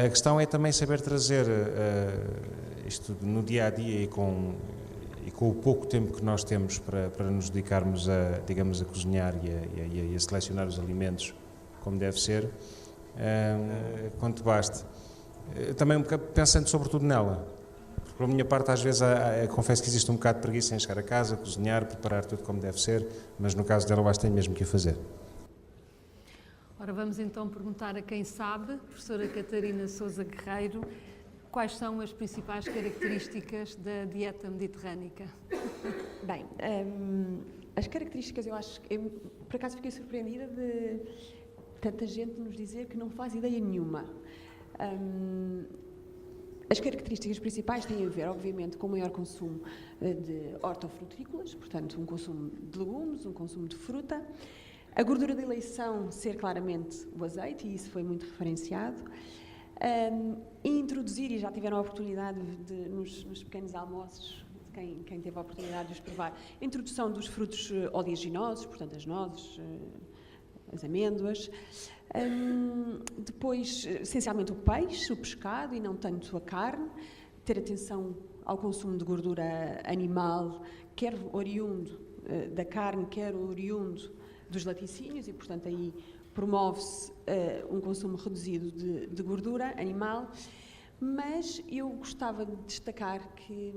A questão é também saber trazer isto no dia-a-dia e com o pouco tempo que nós temos para nos dedicarmos a cozinhar e a selecionar os alimentos como deve ser, quanto baste. Também pensando sobretudo nela, porque pela minha parte às vezes confesso que existe um bocado de preguiça em chegar a casa, cozinhar, preparar tudo como deve ser, mas no caso dela eu acho que tenho mesmo que o fazer.
Ora, vamos então perguntar a quem sabe, professora Catarina Sousa Guerreiro, quais são as principais características da dieta mediterrânica?
Bem, as características, eu acho que, por acaso fiquei surpreendida de tanta gente nos dizer que não faz ideia nenhuma. As características principais têm a ver, obviamente, com o maior consumo de hortofrutícolas, portanto, um consumo de legumes, um consumo de fruta. A gordura de eleição ser claramente o azeite, e isso foi muito referenciado. Introduzir, e já tiveram a oportunidade nos pequenos almoços, quem teve a oportunidade de os provar, a introdução dos frutos oleaginosos, portanto as nozes, as amêndoas, depois essencialmente o peixe, o pescado e não tanto a carne, ter atenção ao consumo de gordura animal, quer oriundo da carne, quer oriundo dos laticínios, e portanto aí promove-se um consumo reduzido de gordura animal, mas eu gostava de destacar que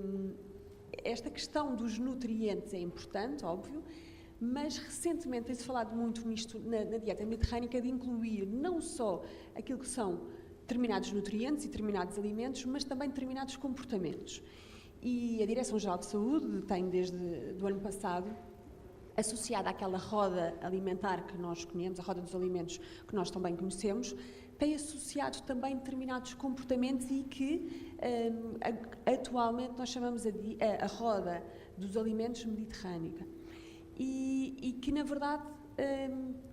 esta questão dos nutrientes é importante, óbvio, mas recentemente tem-se falado muito nisto na dieta mediterrânica, de incluir não só aquilo que são determinados nutrientes e determinados alimentos, mas também determinados comportamentos. E a Direção-Geral de Saúde tem desde o ano passado, associada àquela roda alimentar que nós conhecemos, a roda dos alimentos que nós também conhecemos, tem associado também determinados comportamentos e que atualmente nós chamamos a roda dos alimentos mediterrânica. E que, na verdade,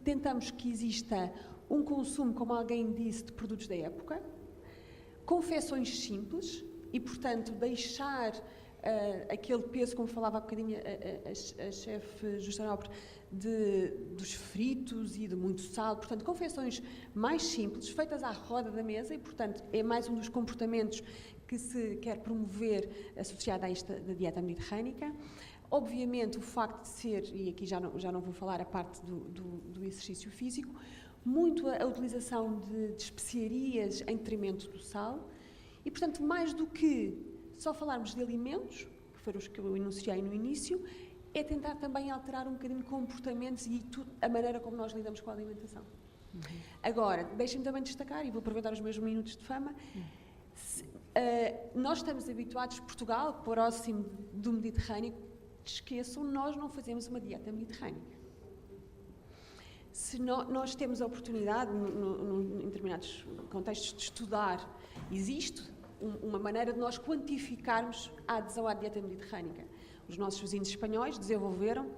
tentamos que exista um consumo, como alguém disse, de produtos da época, confecções simples e, portanto, deixar aquele peso, como falava há bocadinho a chefe Justa Nobre, dos fritos e de muito sal, portanto, confecções mais simples, feitas à roda da mesa, e, portanto, é mais um dos comportamentos que se quer promover associado a esta da dieta mediterrânica. Obviamente, o facto de ser, e aqui já não vou falar a parte do exercício físico, muito a utilização de especiarias em detrimento do sal, e, portanto, mais do que só falarmos de alimentos, que foram os que eu enunciei no início, é tentar também alterar um bocadinho comportamentos e a maneira como nós lidamos com a alimentação. Agora, deixem-me também destacar, e vou aproveitar os meus minutos de fama, nós estamos habituados, Portugal, próximo do Mediterrâneo, esqueçam, nós não fazemos uma dieta mediterrânica. Se nós temos a oportunidade, em determinados contextos, de estudar, existe uma maneira de nós quantificarmos a adesão à dieta mediterrânica. Os nossos vizinhos espanhóis desenvolveram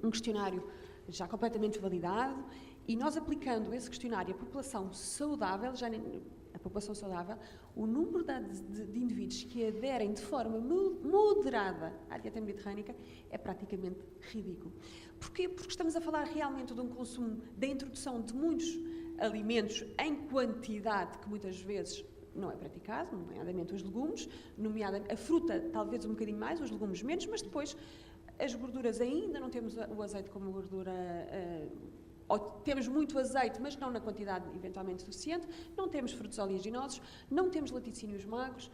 um questionário já completamente validado e nós aplicando esse questionário à população saudável, o número de indivíduos que aderem de forma moderada à dieta mediterrânica é praticamente ridículo. Porquê? Porque estamos a falar realmente de um consumo, da introdução de muitos alimentos em quantidade que muitas vezes não é praticado, nomeadamente os legumes, nomeadamente a fruta talvez um bocadinho mais, os legumes menos, mas depois as gorduras ainda não temos o azeite como gordura, ou temos muito azeite, mas não na quantidade eventualmente suficiente, não temos frutos oleaginosos, não temos laticínios magros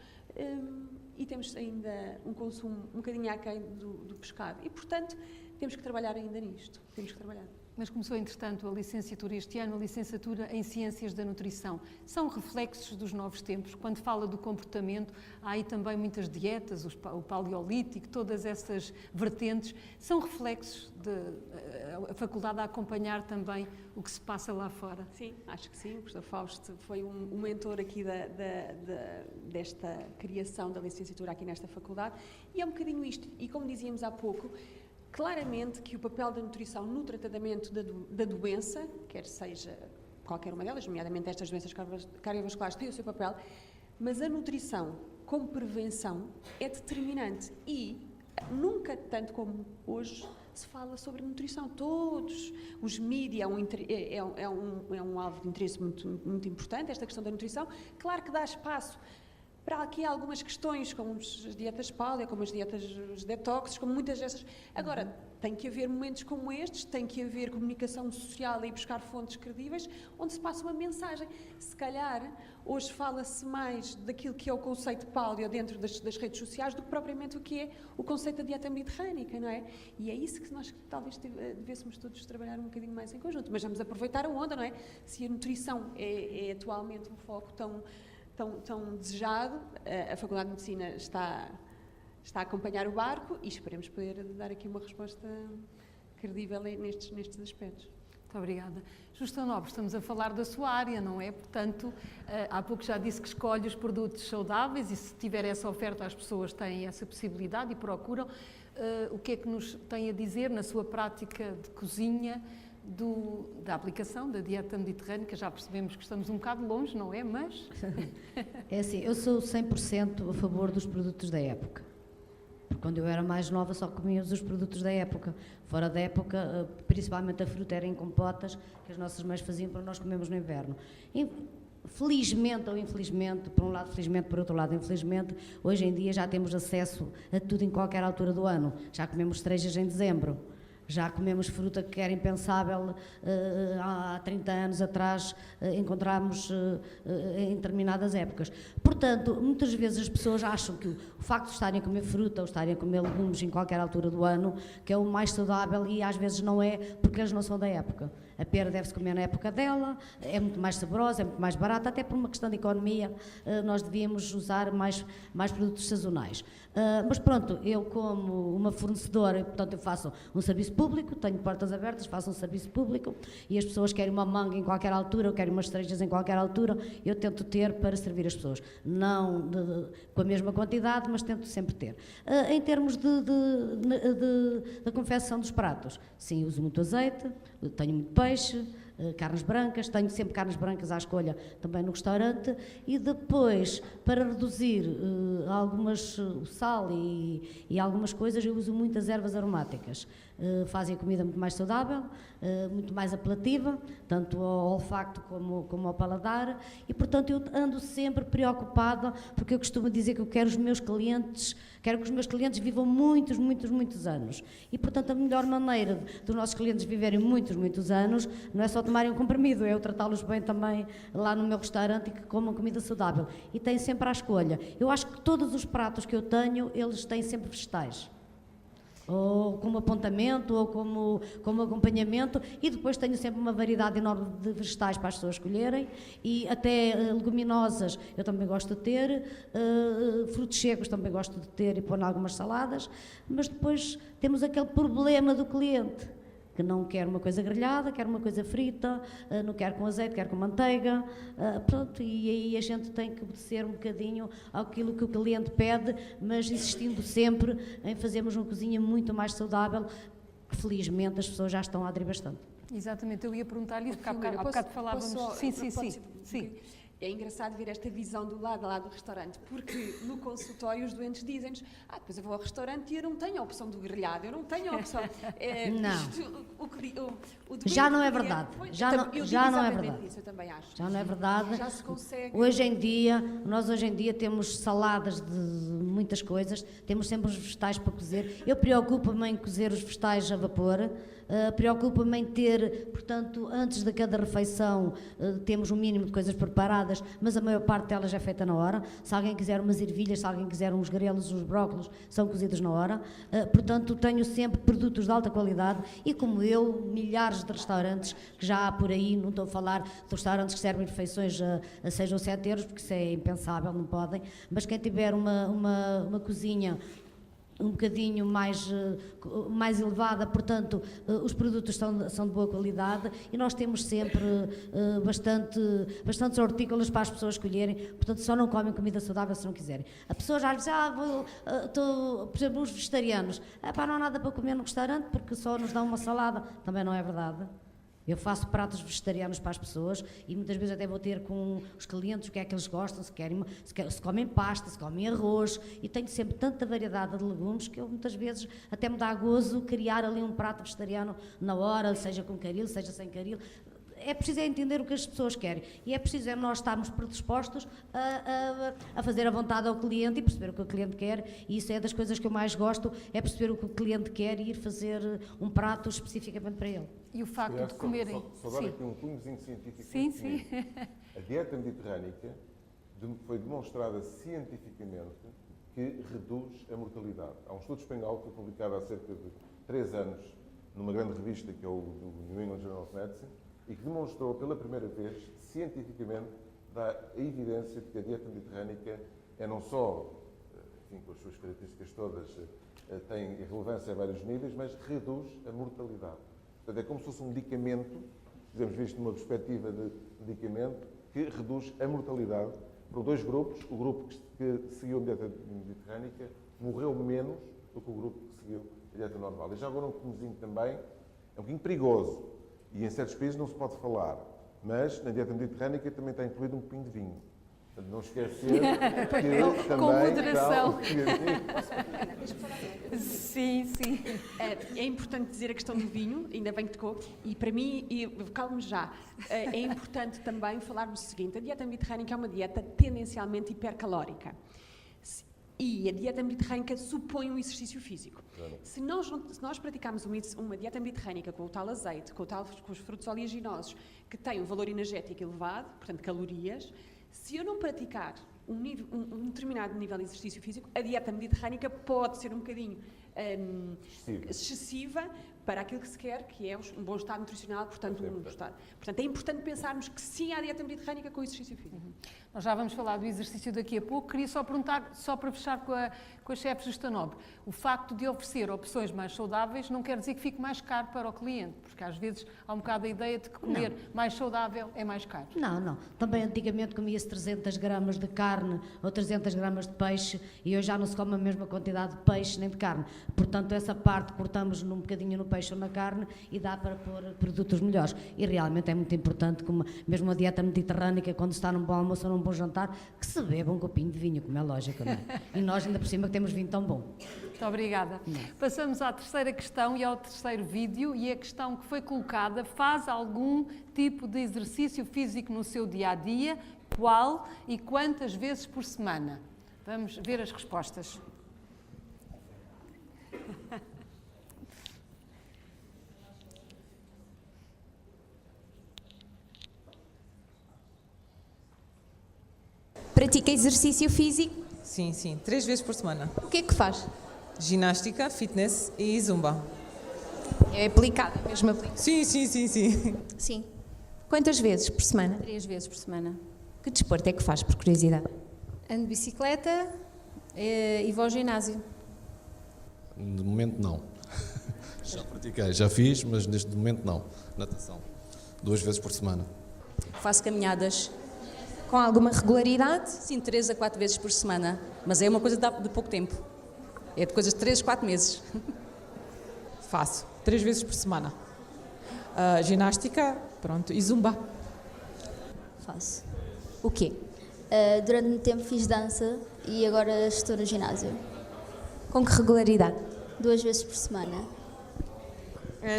e temos ainda um consumo um bocadinho aquém do pescado. E, portanto, temos que trabalhar ainda nisto, temos que trabalhar.
Mas começou, entretanto, a licenciatura este ano, a licenciatura em Ciências da Nutrição. São reflexos dos novos tempos. Quando fala do comportamento, há aí também muitas dietas, o paleolítico, todas essas vertentes. São reflexos a faculdade a acompanhar também o que se passa lá fora?
Sim, acho que sim. O professor Fausto foi um mentor aqui desta criação da licenciatura aqui nesta faculdade. E é um bocadinho isto. E como dizíamos há pouco, claramente que o papel da nutrição no tratamento da doença, quer seja qualquer uma delas, nomeadamente estas doenças cardiovasculares, tem o seu papel, mas a nutrição como prevenção é determinante e nunca tanto como hoje se fala sobre nutrição. Todos os mídias é um alvo de interesse muito importante, esta questão da nutrição. Claro que dá espaço para aqui algumas questões, como as dietas paleo, como as dietas detox, como muitas dessas. Agora, tem que haver momentos como estes, tem que haver comunicação social e buscar fontes credíveis, onde se passa uma mensagem. Se calhar, hoje fala-se mais daquilo que é o conceito paleo dentro das redes sociais do que propriamente o que é o conceito da dieta mediterrânica, não é? E é isso que nós talvez devêssemos todos trabalhar um bocadinho mais em conjunto. Mas vamos aproveitar a onda, não é? Se a nutrição é atualmente um foco tão desejado, a Faculdade de Medicina está a acompanhar o barco e esperemos poder dar aqui uma resposta credível nestes aspectos.
Muito obrigada. Justa Nobre, estamos a falar da sua área, não é? Portanto, há pouco já disse que escolhe os produtos saudáveis e se tiver essa oferta as pessoas têm essa possibilidade e procuram. O que é que nos tem a dizer na sua prática de cozinha? da aplicação da dieta mediterrânica. Já percebemos que estamos um bocado longe, não é? Mas...
É assim, eu sou 100% a favor dos produtos da época. Porque quando eu era mais nova só comíamos os produtos da época. Fora da época, principalmente a fruta era em compotas, que as nossas mães faziam para nós comermos no inverno. Felizmente ou infelizmente, por um lado felizmente, por outro lado infelizmente, hoje em dia já temos acesso a tudo em qualquer altura do ano. Já comemos cerejas em dezembro. Já comemos fruta que era impensável há 30 anos atrás encontrarmos em determinadas épocas. Portanto, muitas vezes as pessoas acham que o facto de estarem a comer fruta ou estarem a comer legumes em qualquer altura do ano, que é o mais saudável, e às vezes não é, porque eles não são da época. A pera deve-se comer na época dela, é muito mais saborosa, é muito mais barata, até por uma questão de economia nós devíamos usar mais produtos sazonais. Mas pronto, eu como uma fornecedora, portanto eu faço um serviço público, tenho portas abertas, faço um serviço público e as pessoas querem uma manga em qualquer altura, ou querem umas cerejas em qualquer altura, eu tento ter para servir as pessoas. Não com a mesma quantidade, mas tento sempre ter. Em termos da confecção dos pratos, sim, uso muito azeite, tenho muito peixe, carnes brancas, tenho sempre carnes brancas à escolha também no restaurante, e depois, para reduzir o sal e algumas coisas, eu uso muitas ervas aromáticas. Fazem a comida muito mais saudável, muito mais apelativa, tanto ao olfato como ao paladar, e portanto eu ando sempre preocupada, porque eu costumo dizer que eu quero que os meus clientes vivam muitos anos, e portanto a melhor maneira dos nossos clientes viverem muitos anos não é só tomarem um comprimido, é eu tratá-los bem também lá no meu restaurante e que comam comida saudável, e têm sempre à escolha. Eu acho que todos os pratos que eu tenho, eles têm sempre vegetais, ou como apontamento, ou como acompanhamento, e depois tenho sempre uma variedade enorme de vegetais para as pessoas escolherem, e até leguminosas eu também gosto de ter, frutos secos também gosto de ter e pôr em algumas saladas, mas depois temos aquele problema do cliente, que não quer uma coisa grelhada, quer uma coisa frita, não quer com azeite, quer com manteiga, pronto, e aí a gente tem que obedecer um bocadinho àquilo que o cliente pede, mas insistindo sempre em fazermos uma cozinha muito mais saudável, que felizmente as pessoas já estão a aderir bastante.
Exatamente, eu ia perguntar-lhe isso, porque há bocado falávamos... Sim.
É engraçado ver esta visão do lado lá do restaurante, porque no consultório os doentes dizem-nos: depois eu vou ao restaurante e eu não tenho a opção do grelhado, eu não tenho a opção...
Já não é verdade. Já não é verdade.
Isso, eu também acho.
Já não é verdade.
Já se consegue...
Nós hoje em dia temos saladas de muitas coisas, temos sempre os vegetais para cozer. Eu preocupo-me em cozer os vegetais a vapor, preocupa-me em ter, portanto, antes de cada refeição, temos um mínimo de coisas preparadas, mas a maior parte delas é feita na hora. Se alguém quiser umas ervilhas, se alguém quiser uns grelos, uns brócolos, são cozidos na hora. Portanto, tenho sempre produtos de alta qualidade e, como eu, milhares de restaurantes que já há por aí, não estou a falar de restaurantes que servem refeições a 6 ou 7 euros, porque isso é impensável, não podem, mas quem tiver uma cozinha um bocadinho mais elevada, portanto, os produtos são de boa qualidade e nós temos sempre bastantes hortícolas para as pessoas escolherem, portanto, só não comem comida saudável se não quiserem. As pessoas às vezes, por exemplo, os vegetarianos, não há nada para comer no restaurante porque só nos dão uma salada, também não é verdade. Eu faço pratos vegetarianos para as pessoas e muitas vezes até vou ter com os clientes o que é que eles gostam, se comem pasta, se comem arroz, e tenho sempre tanta variedade de legumes que eu muitas vezes até me dá gozo criar ali um prato vegetariano na hora, seja com caril, seja sem caril. É preciso entender o que as pessoas querem e é preciso nós estarmos predispostos a fazer a vontade ao cliente e perceber o que o cliente quer, e isso é das coisas que eu mais gosto, é perceber o que o cliente quer e ir fazer um prato especificamente para ele.
E o facto de comerem...
Só dar aqui um cunhozinho científico.
Sim.
A dieta mediterrânica foi demonstrada cientificamente que reduz a mortalidade. Há um estudo espanhol que foi publicado há cerca de 3 anos numa grande revista que é o New England Journal of Medicine, e que demonstrou pela primeira vez, cientificamente, a evidência de que a dieta mediterrânica é não só, enfim, com as suas características todas, tem relevância a vários níveis, mas reduz a mortalidade. Portanto, é como se fosse um medicamento, podemos ver isto numa perspectiva de medicamento, que reduz a mortalidade para 2 grupos. O grupo que seguiu a dieta mediterrânica morreu menos do que o grupo que seguiu a dieta normal. E já agora um comezinho também, é um bocadinho perigoso. E em certos países não se pode falar. Mas na dieta mediterrânica também está incluído um copinho de vinho. Portanto, não esquecer que também...
Com moderação.
Sim, sim. É importante dizer a questão do vinho, ainda bem que tocou, e para mim, calme já, é importante também falarmos o seguinte: a dieta mediterrânica é uma dieta tendencialmente hipercalórica. E a dieta mediterrânica supõe um exercício físico. Claro. Se nós praticarmos uma dieta mediterrânica com o tal azeite, com os frutos oleaginosos, que tem um valor energético elevado, portanto calorias, se eu não praticar um determinado nível de exercício físico, a dieta mediterrânica pode ser um bocadinho excessiva para aquilo que se quer, que é um bom estado nutricional, portanto, um bom estado. Portanto, é importante pensarmos que sim há dieta mediterrânica com exercício físico.
Nós já vamos falar do exercício daqui a pouco. Queria só perguntar, só para fechar com a chefe Justanobre, o facto de oferecer opções mais saudáveis não quer dizer que fique mais caro para o cliente, porque às vezes há um bocado a ideia de que comer mais saudável é mais caro.
Não. Também antigamente comia-se 300 gramas de carne ou 300 gramas de peixe e hoje já não se come a mesma quantidade de peixe nem de carne. Portanto, essa parte cortamos um bocadinho no peixe ou na carne e dá para pôr produtos melhores. E realmente é muito importante, mesmo a dieta mediterrânica, quando está num bom almoço ou num bom jantar, que se beba um copinho de vinho, como é lógico, não é? E nós ainda por cima que temos vinho tão bom.
Muito obrigada. Passamos à terceira questão e ao terceiro vídeo, e a questão que foi colocada: faz algum tipo de exercício físico no seu dia-a-dia? Qual e quantas vezes por semana? Vamos ver as respostas.
Pratica exercício físico?
Sim, 3 vezes por semana.
O que é que faz?
Ginástica, fitness e zumba.
É aplicado, mesmo aplicado?
Sim.
Sim. Quantas vezes por semana?
3 vezes por semana.
Que desporto é que faz, por curiosidade?
Ando de bicicleta e vou ao ginásio.
De momento não. Já pratiquei, já fiz, mas neste momento não. Natação. 2 vezes por semana.
Faço caminhadas.
Com alguma regularidade?
Sim, 3 a 4 vezes por semana. Mas é uma coisa de pouco tempo. É de coisas de 3 a 4 meses.
Faço 3 vezes por semana. Ginástica, pronto, e zumba.
Faço.
O quê?
Durante muito tempo fiz dança e agora estou no ginásio.
Com que regularidade?
2 vezes por semana.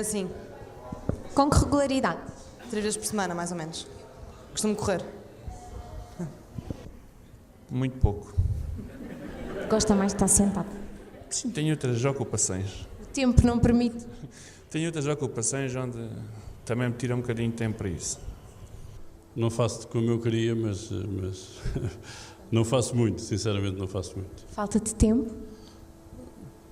Sim.
Com que regularidade?
3 vezes por semana, mais ou menos. Costumo correr.
Muito pouco.
Gosta mais de estar sentado?
Sim, tenho outras ocupações.
O tempo não permite?
Tenho outras ocupações onde também me tira um bocadinho de tempo para isso.
Não faço como eu queria, mas não faço muito, sinceramente não faço muito.
Falta de tempo?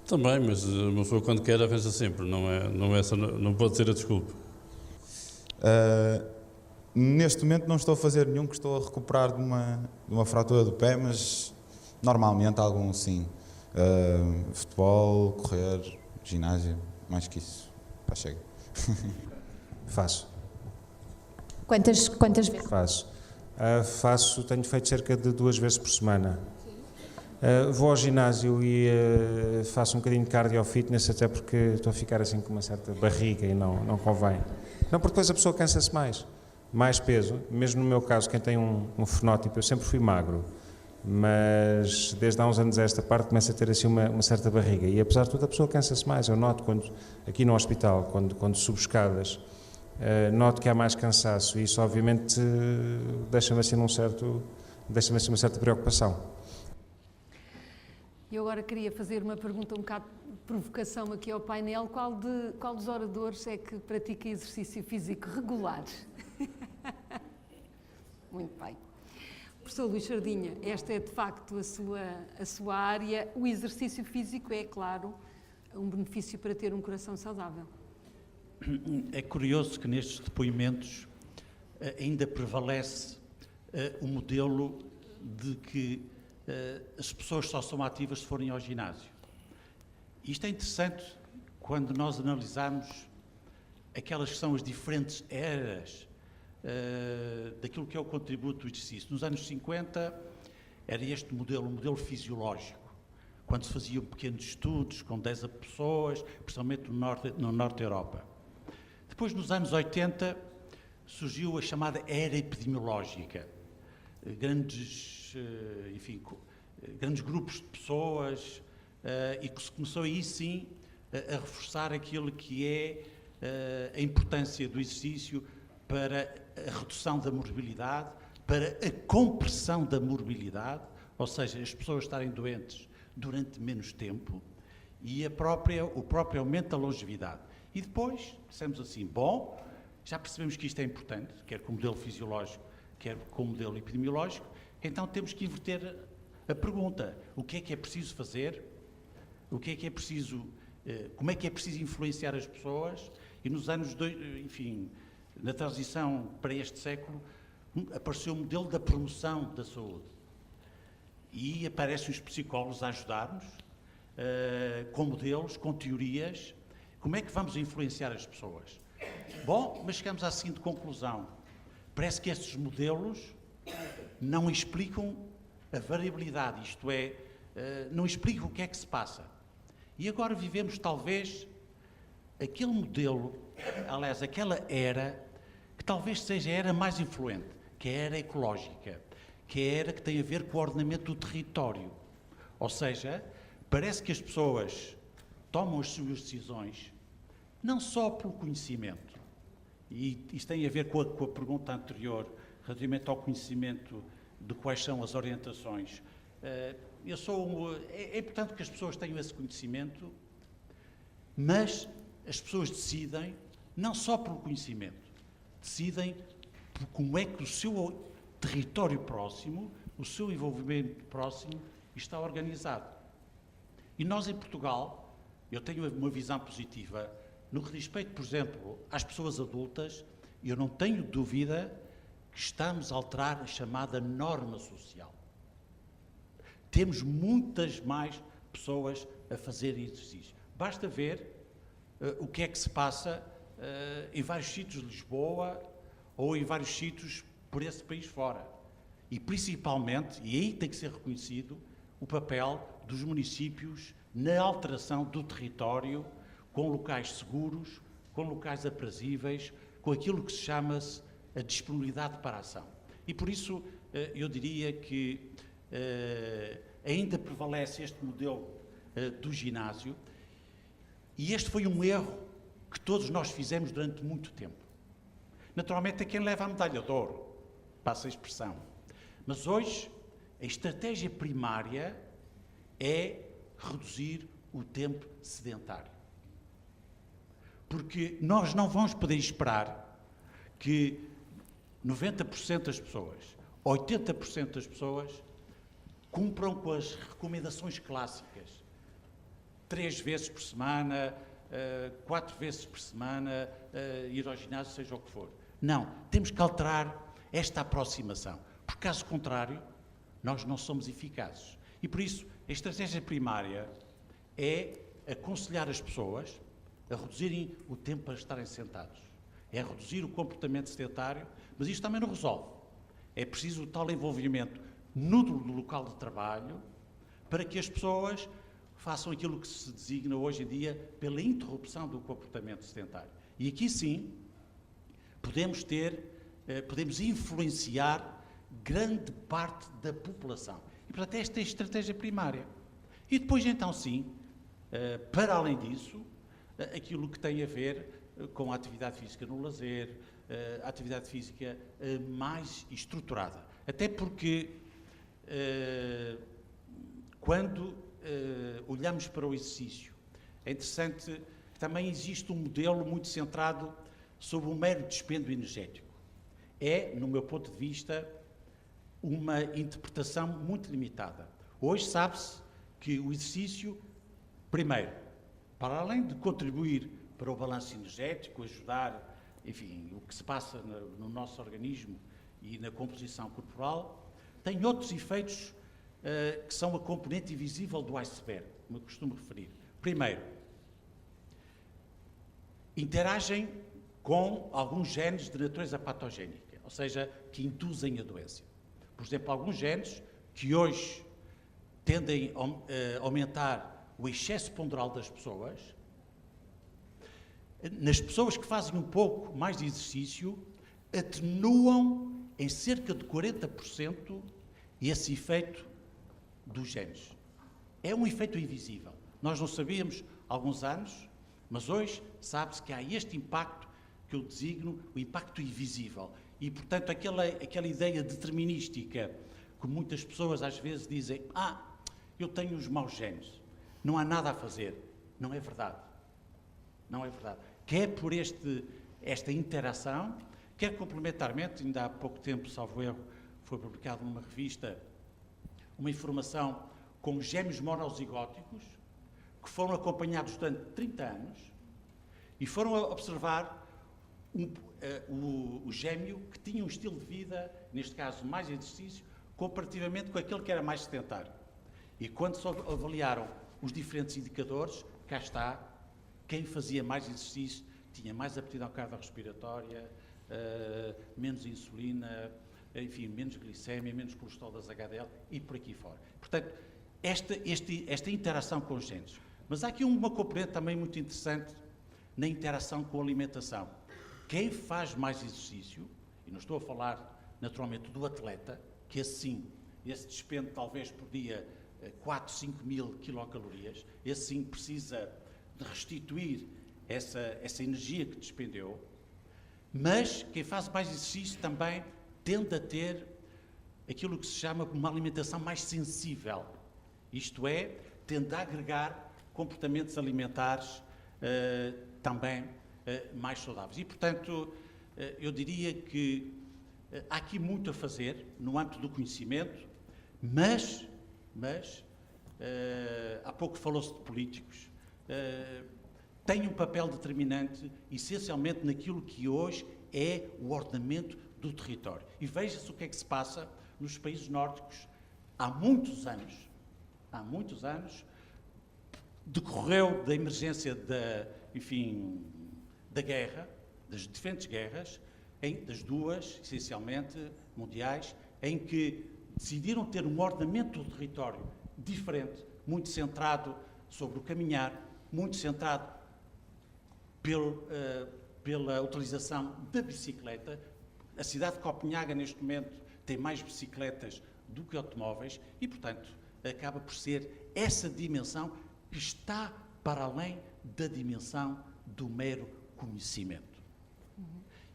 Também, mas uma pessoa quando quer arranja sempre, não pode ser a desculpa.
Neste momento não estou a fazer nenhum, que estou a recuperar de uma fratura do pé, mas normalmente algum sim. Futebol, correr, ginásio, mais que isso. Pá, chega.
Faço.
Quantas vezes?
Faço, tenho feito cerca de 2 vezes por semana. Vou ao ginásio e faço um bocadinho de cardio fitness, até porque estou a ficar assim com uma certa barriga e não convém. Não, porque depois a pessoa cansa-se mais peso, mesmo no meu caso, quem tem um fenótipo, eu sempre fui magro, mas desde há uns anos a esta parte começa a ter assim uma certa barriga e apesar de tudo a pessoa cansa-se mais. Eu noto aqui no hospital, quando subo escadas, noto que há mais cansaço e isso obviamente deixa-me assim uma certa preocupação.
Eu agora queria fazer uma pergunta um bocado de provocação aqui ao painel. Qual dos oradores é que pratica exercício físico regular? Muito bem. Professor Luís Sardinha, esta é de facto a sua área. O exercício físico é, claro, um benefício para ter um coração saudável.
É curioso que nestes depoimentos ainda prevalece o modelo de que as pessoas só são ativas se forem ao ginásio. Isto é interessante quando nós analisamos aquelas que são as diferentes eras daquilo que é o contributo do exercício. Nos anos 50 era este modelo, um modelo fisiológico, quando se faziam pequenos estudos com 10 pessoas, principalmente no norte da Europa. Depois, nos anos 80, surgiu a chamada era epidemiológica. Grandes grupos de pessoas, e que se começou aí sim a reforçar aquilo que é a importância do exercício para a redução da morbilidade, para a compressão da morbilidade, ou seja, as pessoas estarem doentes durante menos tempo, e o próprio aumento da longevidade. E depois, dissemos assim, bom, já percebemos que isto é importante, quer com o modelo fisiológico, quer com o modelo epidemiológico, então temos que inverter a pergunta: o que é preciso fazer? O que é preciso, como é que é preciso influenciar as pessoas? E nos anos, na transição para este século, apareceu o modelo da promoção da saúde. E aparecem os psicólogos a ajudar-nos, com modelos, com teorias. Como é que vamos influenciar as pessoas? Bom, mas chegamos à seguinte conclusão: parece que estes modelos não explicam a variabilidade, isto é, não explicam o que é que se passa. E agora vivemos talvez aquele modelo, aliás, aquela era, que talvez seja a era mais influente, que é a era ecológica, que é a era que tem a ver com o ordenamento do território. Ou seja, parece que as pessoas tomam as suas decisões não só pelo conhecimento, e isto tem a ver com a pergunta anterior, relativamente ao conhecimento de quais são as orientações. É importante que as pessoas tenham esse conhecimento, mas as pessoas decidem não só pelo conhecimento, decidem por como é que o seu território próximo, o seu envolvimento próximo está organizado. E nós em Portugal, eu tenho uma visão positiva no que diz respeito, por exemplo, às pessoas adultas. Eu não tenho dúvida que estamos a alterar a chamada norma social. Temos muitas mais pessoas a fazer exercício. Basta ver o que é que se passa em vários sítios de Lisboa ou em vários sítios por esse país fora. E principalmente, e aí tem que ser reconhecido, o papel dos municípios na alteração do território, com locais seguros, com locais aprazíveis, com aquilo que se chama-se a disponibilidade para a ação. E por isso eu diria que ainda prevalece este modelo do ginásio, e este foi um erro que todos nós fizemos durante muito tempo. Naturalmente é quem leva a medalha de ouro, passa a expressão. Mas hoje a estratégia primária é reduzir o tempo sedentário. Porque nós não vamos poder esperar que 90% das pessoas, 80% das pessoas, cumpram com as recomendações clássicas. 3 vezes por semana, 4 vezes por semana, ir ao ginásio, seja o que for. Não, temos que alterar esta aproximação, porque caso contrário, nós não somos eficazes. E por isso, a estratégia primária é aconselhar as pessoas a reduzirem o tempo para estarem sentados. É reduzir o comportamento sedentário, mas isto também não resolve. É preciso o tal envolvimento no local de trabalho para que as pessoas façam aquilo que se designa hoje em dia pela interrupção do comportamento sedentário. E aqui sim, podemos influenciar grande parte da população. E, portanto, esta é a estratégia primária. E depois, então, sim, para além disso, aquilo que tem a ver com a atividade física no lazer, a atividade física mais estruturada. Até porque, quando olhamos para o exercício, é interessante que também existe um modelo muito centrado sobre o mero dispêndio energético. É, no meu ponto de vista, uma interpretação muito limitada. Hoje sabe-se que o exercício, primeiro, para além de contribuir para o balanço energético, ajudar, enfim, o que se passa no nosso organismo e na composição corporal, tem outros efeitos que são a componente invisível do iceberg, como eu costumo referir. Primeiro, interagem com alguns genes de natureza patogénica, ou seja, que induzem a doença. Por exemplo, alguns genes que hoje tendem a aumentar o excesso ponderal das pessoas, nas pessoas que fazem um pouco mais de exercício, atenuam em cerca de 40% esse efeito dos genes. É um efeito invisível. Nós não sabíamos há alguns anos, mas hoje sabe-se que há este impacto que eu designo o impacto invisível. E, portanto, aquela ideia determinística que muitas pessoas às vezes dizem: eu tenho os maus genes, não há nada a fazer. Não é verdade. Não é verdade. Quer por esta interação, quer complementarmente, ainda há pouco tempo, salvo erro, foi publicado numa revista uma informação com gêmeos monozigóticos que foram acompanhados durante 30 anos e foram observar o gêmeo que tinha um estilo de vida, neste caso mais exercício, comparativamente com aquele que era mais sedentário. E quando se avaliaram os diferentes indicadores, cá está, quem fazia mais exercício tinha mais aptidão cardiorrespiratória, menos insulina, enfim, menos glicémia, menos colesterol das HDL e por aqui fora. Portanto, esta interação com os genes. Mas há aqui uma componente também muito interessante na interação com a alimentação. Quem faz mais exercício, e não estou a falar naturalmente do atleta, que esse despende talvez por dia 4, 5 mil quilocalorias, esse sim precisa de restituir essa energia que despendeu, mas quem faz mais exercício também tende a ter aquilo que se chama uma alimentação mais sensível, isto é, tende a agregar comportamentos alimentares também mais saudáveis. E, portanto, eu diria que há aqui muito a fazer no âmbito do conhecimento, mas há pouco falou-se de políticos, tem um papel determinante, essencialmente naquilo que hoje é o ordenamento do território. E veja-se o que é que se passa nos países nórdicos. Há muitos anos, decorreu da emergência da guerra, das diferentes guerras, das duas, essencialmente, mundiais, em que decidiram ter um ordenamento do território diferente, muito centrado sobre o caminhar, muito centrado pela utilização da bicicleta. A cidade de Copenhaga, neste momento, tem mais bicicletas do que automóveis e, portanto, acaba por ser essa dimensão que está para além da dimensão do mero conhecimento.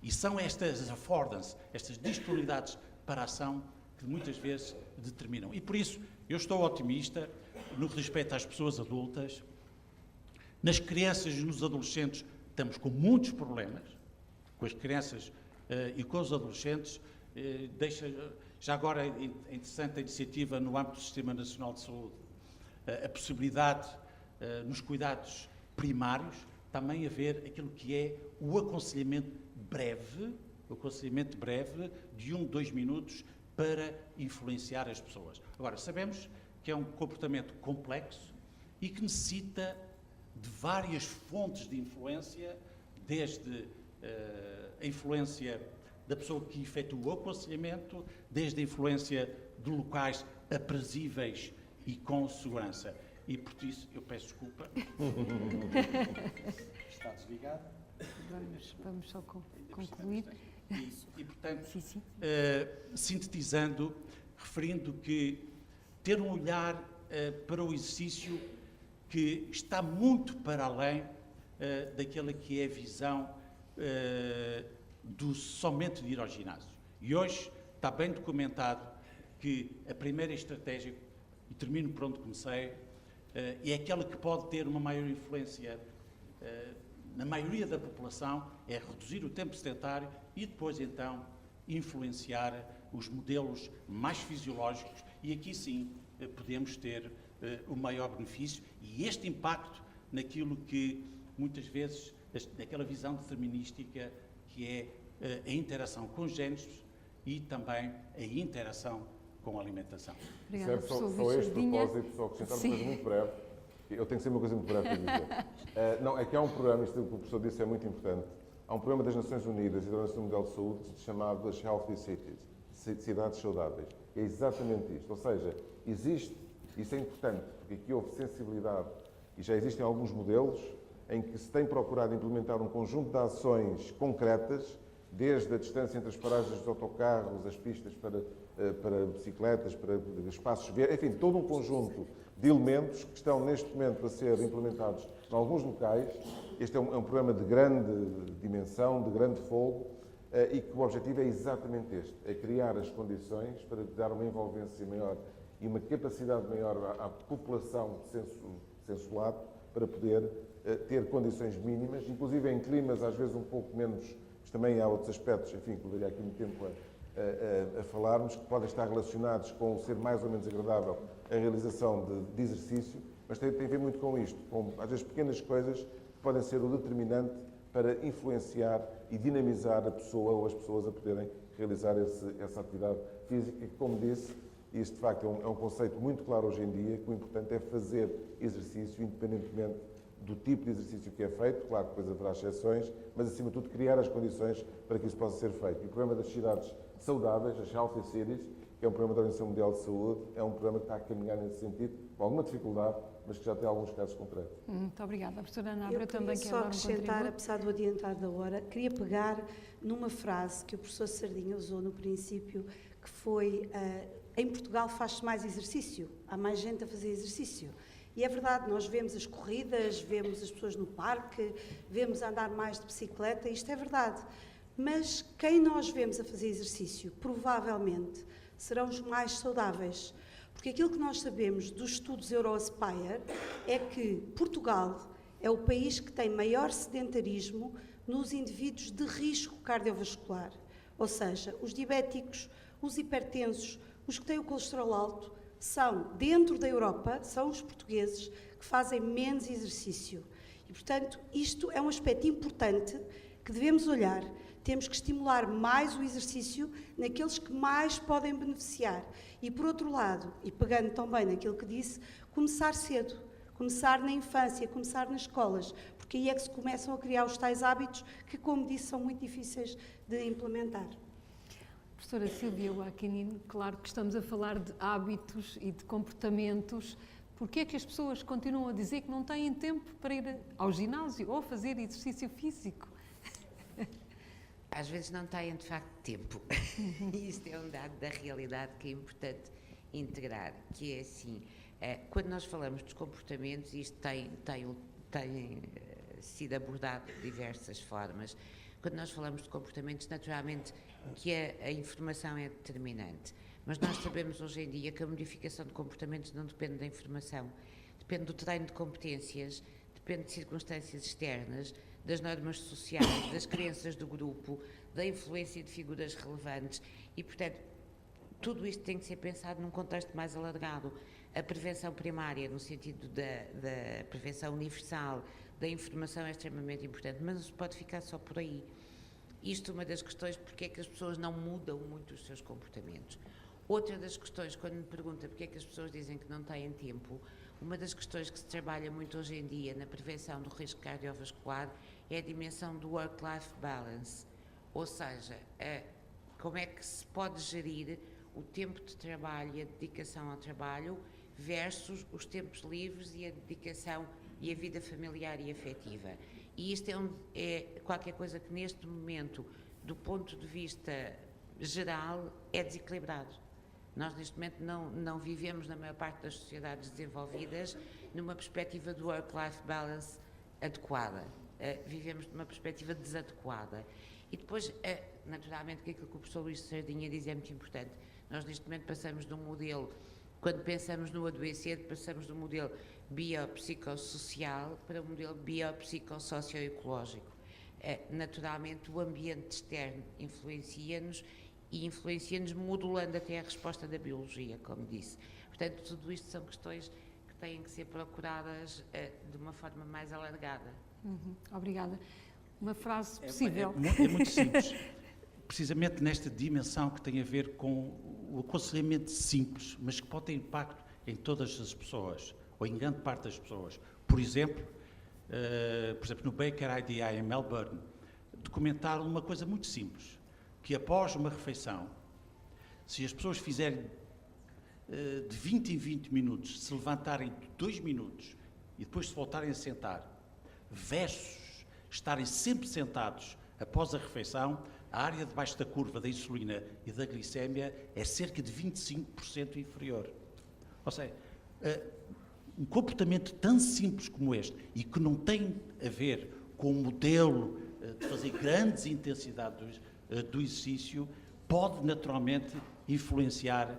E são estas affordances, estas disponibilidades para a ação que muitas vezes determinam. E por isso eu estou otimista no que respeita às pessoas adultas. Nas crianças e nos adolescentes estamos com muitos problemas, com as crianças e com os adolescentes. Já agora é interessante a iniciativa no âmbito do Sistema Nacional de Saúde, a possibilidade nos cuidados primários também haver aquilo que é o aconselhamento breve de 1, 2 minutos para influenciar as pessoas. Agora, sabemos que é um comportamento complexo e que necessita de várias fontes de influência, desde a influência da pessoa que efetua o aconselhamento, desde a influência de locais aprazíveis e com segurança. E por isso eu peço desculpa. Está desligado.
Vamos só concluir.
Isso. E, portanto, sim. Sintetizando, referindo que ter um olhar para o exercício que está muito para além daquela que é a visão somente de ir ao ginásio. E hoje está bem documentado que a primeira estratégia, e termino por onde comecei, é aquela que pode ter uma maior influência na maioria da população, é reduzir o tempo sedentário e depois, então, influenciar os modelos mais fisiológicos e aqui sim podemos ter o maior benefício e este impacto naquilo que muitas vezes, naquela visão determinística que é a interação com os genes e também a interação com a alimentação.
Obrigada,
só este propósito, só acrescentar uma coisa muito breve. Eu tenho que ser uma coisa muito breve para dizer. Não, é que há um programa, isto que o professor disse é muito importante, há um programa das Nações Unidas e da Organização Mundial de Saúde chamado as Healthy Cities, cidades saudáveis. É exatamente isto, ou seja, existe, isso é importante, porque aqui houve sensibilidade e já existem alguns modelos em que se tem procurado implementar um conjunto de ações concretas, desde a distância entre as paragens dos autocarros, as pistas para bicicletas, para espaços verdes, enfim, todo um conjunto de elementos que estão neste momento a ser implementados em alguns locais. Este é um programa de grande dimensão, de grande fogo, e que o objetivo é exatamente este, é criar as condições para dar uma envolvência maior e uma capacidade maior à população de senso lato para poder ter condições mínimas, inclusive em climas às vezes um pouco menos, mas também há outros aspectos, enfim, que levaria aqui muito tempo a falarmos, que podem estar relacionados com ser mais ou menos agradável a realização de exercício, mas tem a ver muito com isto, com às vezes pequenas coisas que podem ser o determinante para influenciar e dinamizar a pessoa ou as pessoas a poderem realizar essa atividade física, que, como disse, isto de facto é um conceito muito claro hoje em dia, que o importante é fazer exercício, independentemente do tipo de exercício que é feito, claro que depois haverá exceções, mas acima de tudo criar as condições para que isso possa ser feito. E o programa das cidades saudáveis, as Healthy Cities, que é um programa da Organização Mundial de Saúde, é um programa que está a caminhar nesse sentido, com alguma dificuldade, mas que já tem alguns casos concretos.
Muito obrigada. A professora Ana Abreu também quer
só
dar um
acrescentar,
contributo.
apesar do adiantado da hora, queria pegar numa frase que o professor Sardinha usou no princípio, que foi em Portugal faz-se mais exercício, há mais gente a fazer exercício. E é verdade, nós vemos as corridas, vemos as pessoas no parque, vemos andar mais de bicicleta, isto é verdade. Mas quem nós vemos a fazer exercício, provavelmente, serão os mais saudáveis. Porque aquilo que nós sabemos dos estudos Euroaspire é que Portugal é o país que tem maior sedentarismo nos indivíduos de risco cardiovascular. Ou seja, os diabéticos, os hipertensos, os que têm o colesterol alto, são, dentro da Europa, são os portugueses que fazem menos exercício. E, portanto, isto é um aspecto importante que devemos olhar. Temos que estimular mais o exercício naqueles que mais podem beneficiar. E, por outro lado, e pegando também naquilo que disse, começar cedo. Começar na infância, começar nas escolas, porque aí é que se começam a criar os tais hábitos que, como disse, são muito difíceis de implementar.
Professora Sílvia Joaquinino, claro que estamos a falar de hábitos e de comportamentos. Porquê é que as pessoas continuam a dizer que não têm tempo para ir ao ginásio ou fazer exercício físico?
Às vezes não têm, de facto, tempo. Isto é um dado da realidade que é importante integrar, que é assim, quando nós falamos dos comportamentos, isto tem sido abordado de diversas formas. Quando nós falamos de comportamentos, naturalmente que a informação é determinante, mas nós sabemos hoje em dia que a modificação de comportamentos não depende da informação, depende do treino de competências, depende de circunstâncias externas, das normas sociais, das crenças do grupo, da influência de figuras relevantes e, portanto, tudo isto tem que ser pensado num contexto mais alargado. A prevenção primária, no sentido da prevenção universal, da informação é extremamente importante, mas não se pode ficar só por aí. Isto é uma das questões, porque é que as pessoas não mudam muito os seus comportamentos. Outra das questões, quando me pergunta porque é que as pessoas dizem que não têm tempo, uma das questões que se trabalha muito hoje em dia na prevenção do risco cardiovascular é a dimensão do work-life balance, ou seja, como é que se pode gerir o tempo de trabalho e a dedicação ao trabalho versus os tempos livres e a dedicação e a vida familiar e afetiva. E isto é qualquer coisa que neste momento, do ponto de vista geral, é desequilibrado. Nós neste momento não vivemos na maior parte das sociedades desenvolvidas numa perspectiva do work-life balance adequada. Vivemos numa perspectiva desadequada. E depois, naturalmente, que aquilo que o professor Luís Sardinha diz é muito importante. Nós neste momento passamos de um modelo, quando pensamos no adoecer, passamos de um modelo biopsicossocial para um modelo biopsicossocioecológico. Naturalmente, o ambiente externo influencia-nos e influencia-nos modulando até a resposta da biologia, como disse. Portanto, tudo isto são questões que têm que ser procuradas de uma forma mais alargada.
Obrigada. Uma frase possível.
É muito simples. Precisamente nesta dimensão que tem a ver com o aconselhamento simples, mas que pode ter impacto em todas as pessoas, ou em grande parte das pessoas. Por exemplo, no Baker IDI em Melbourne, documentaram uma coisa muito simples, que após uma refeição, se as pessoas fizerem de 20 em 20 minutos, se levantarem 2 minutos e depois se voltarem a sentar, versus estarem sempre sentados após a refeição, a área debaixo da curva da insulina e da glicémia é cerca de 25% inferior. Ou seja, um comportamento tão simples como este e que não tem a ver com o modelo de fazer grandes intensidades do exercício, pode naturalmente influenciar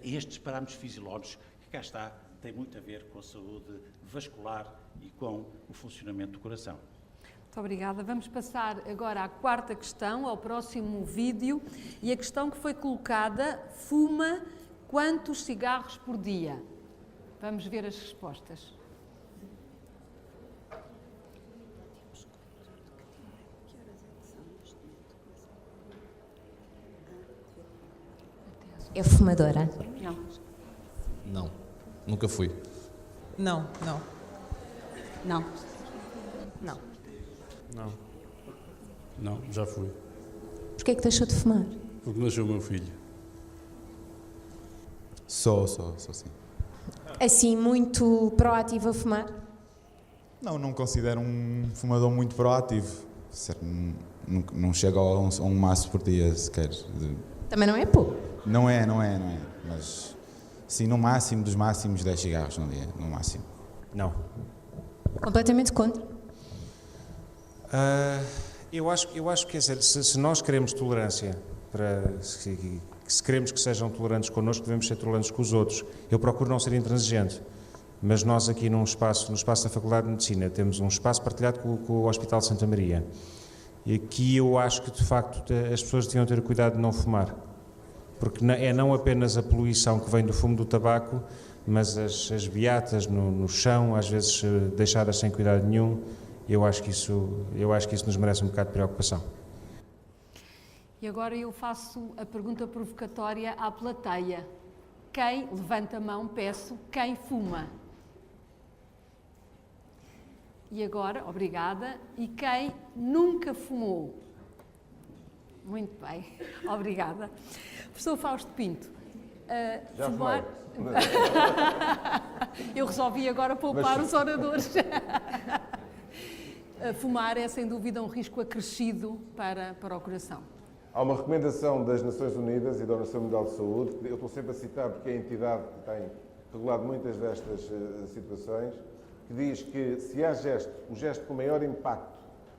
estes parâmetros fisiológicos que cá está, tem muito a ver com a saúde vascular e com o funcionamento do coração.
Muito obrigada. Vamos passar agora à quarta questão, ao próximo vídeo. E a questão que foi colocada: fuma quantos cigarros por dia? Vamos ver as respostas.
É fumadora?
Não.
Não, nunca fui.
Não, não.
Não.
Não.
Não. Não, já fui.
Porquê é que deixou de fumar?
Porque nasceu o meu filho.
Sou sim.
Assim, muito proativo a fumar?
Não considero um fumador muito proativo. Não chego a um maço por dia sequer.
Também não é pouco?
Não é. Mas sim, no máximo dos máximos 10 cigarros no dia, no máximo.
Não.
Completamente contra?
Eu acho que, quer dizer, se nós queremos tolerância, se queremos que sejam tolerantes connosco, devemos ser tolerantes com os outros. Eu procuro não ser intransigente, mas nós aqui no espaço da Faculdade de Medicina temos um espaço partilhado com o Hospital de Santa Maria. E aqui eu acho que, de facto, as pessoas deviam ter cuidado de não fumar. Porque é não apenas a poluição que vem do fumo do tabaco, mas as beatas no chão, às vezes deixadas sem cuidado nenhum. Eu acho que isso nos merece um bocado de preocupação.
E agora eu faço a pergunta provocatória à plateia. Quem, levanta a mão, peço, quem fuma? E agora, obrigada, e quem nunca fumou? Muito bem, obrigada. Professor Fausto Pinto,
Já
fumar... Eu resolvi agora poupar os oradores. Fumar é, sem dúvida, um risco acrescido para o coração.
Há uma recomendação das Nações Unidas e da Organização Mundial de Saúde, que eu estou sempre a citar porque é a entidade que tem regulado muitas destas situações, que diz que se há o gesto com maior impacto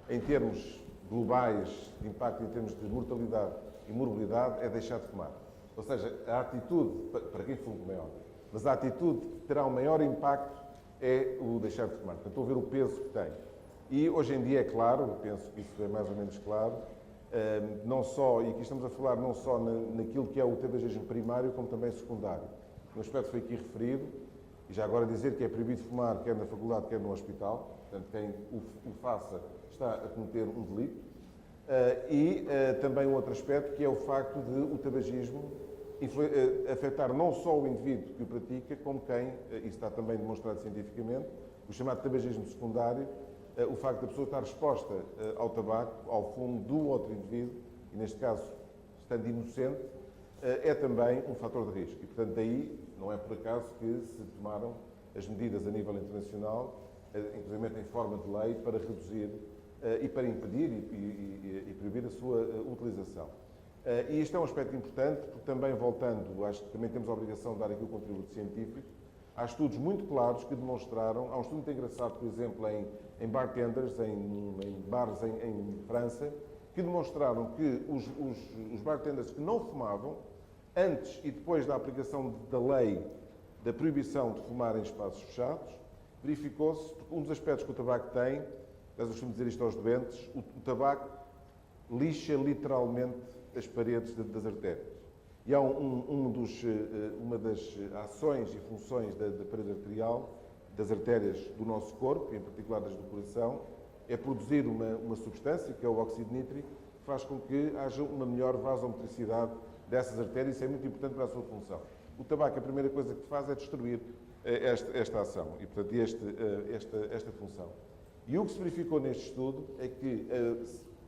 em termos globais, de impacto em termos de mortalidade e morbilidade, é deixar de fumar. Ou seja, a atitude, para quem fuma, como é óbvio, mas a atitude que terá o maior impacto é o deixar de fumar. Portanto, estou a ver o peso que tem. E hoje em dia é claro, eu penso que isso é mais ou menos claro, não só, e aqui estamos a falar não só naquilo que é o tabagismo primário, como também secundário. Um aspecto foi aqui referido, e já agora dizer que é proibido fumar quer na faculdade, quer no hospital, portanto quem o faça está a cometer um delito. E também um outro aspecto, que é o facto de o tabagismo afetar não só o indivíduo que o pratica, como quem, isso está também demonstrado cientificamente, o chamado tabagismo secundário, o facto da pessoa estar exposta ao tabaco, ao fumo do outro indivíduo, e neste caso, estando inocente, é também um fator de risco. E, portanto, daí, não é por acaso que se tomaram as medidas a nível internacional, inclusive em forma de lei, para reduzir e para impedir e proibir a sua utilização. E isto é um aspecto importante, porque também, voltando, acho que também temos a obrigação de dar aqui o contributo científico. Há estudos muito claros que demonstraram, há um estudo muito engraçado, por exemplo, em bartenders, em bares em França, que demonstraram que os bartenders que não fumavam, antes e depois da aplicação da lei da proibição de fumar em espaços fechados, verificou-se, porque um dos aspectos que o tabaco tem, eu costumo dizer isto aos doentes, o tabaco lixa literalmente as paredes das artérias. E há uma das ações e funções da parede arterial, das artérias do nosso corpo, em particular das do coração, é produzir uma substância, que é o óxido nítrico, que faz com que haja uma melhor vasomotricidade dessas artérias. Isso é muito importante para a sua função. O tabaco, a primeira coisa que faz é destruir esta ação e, portanto, esta função. E o que se verificou neste estudo é que,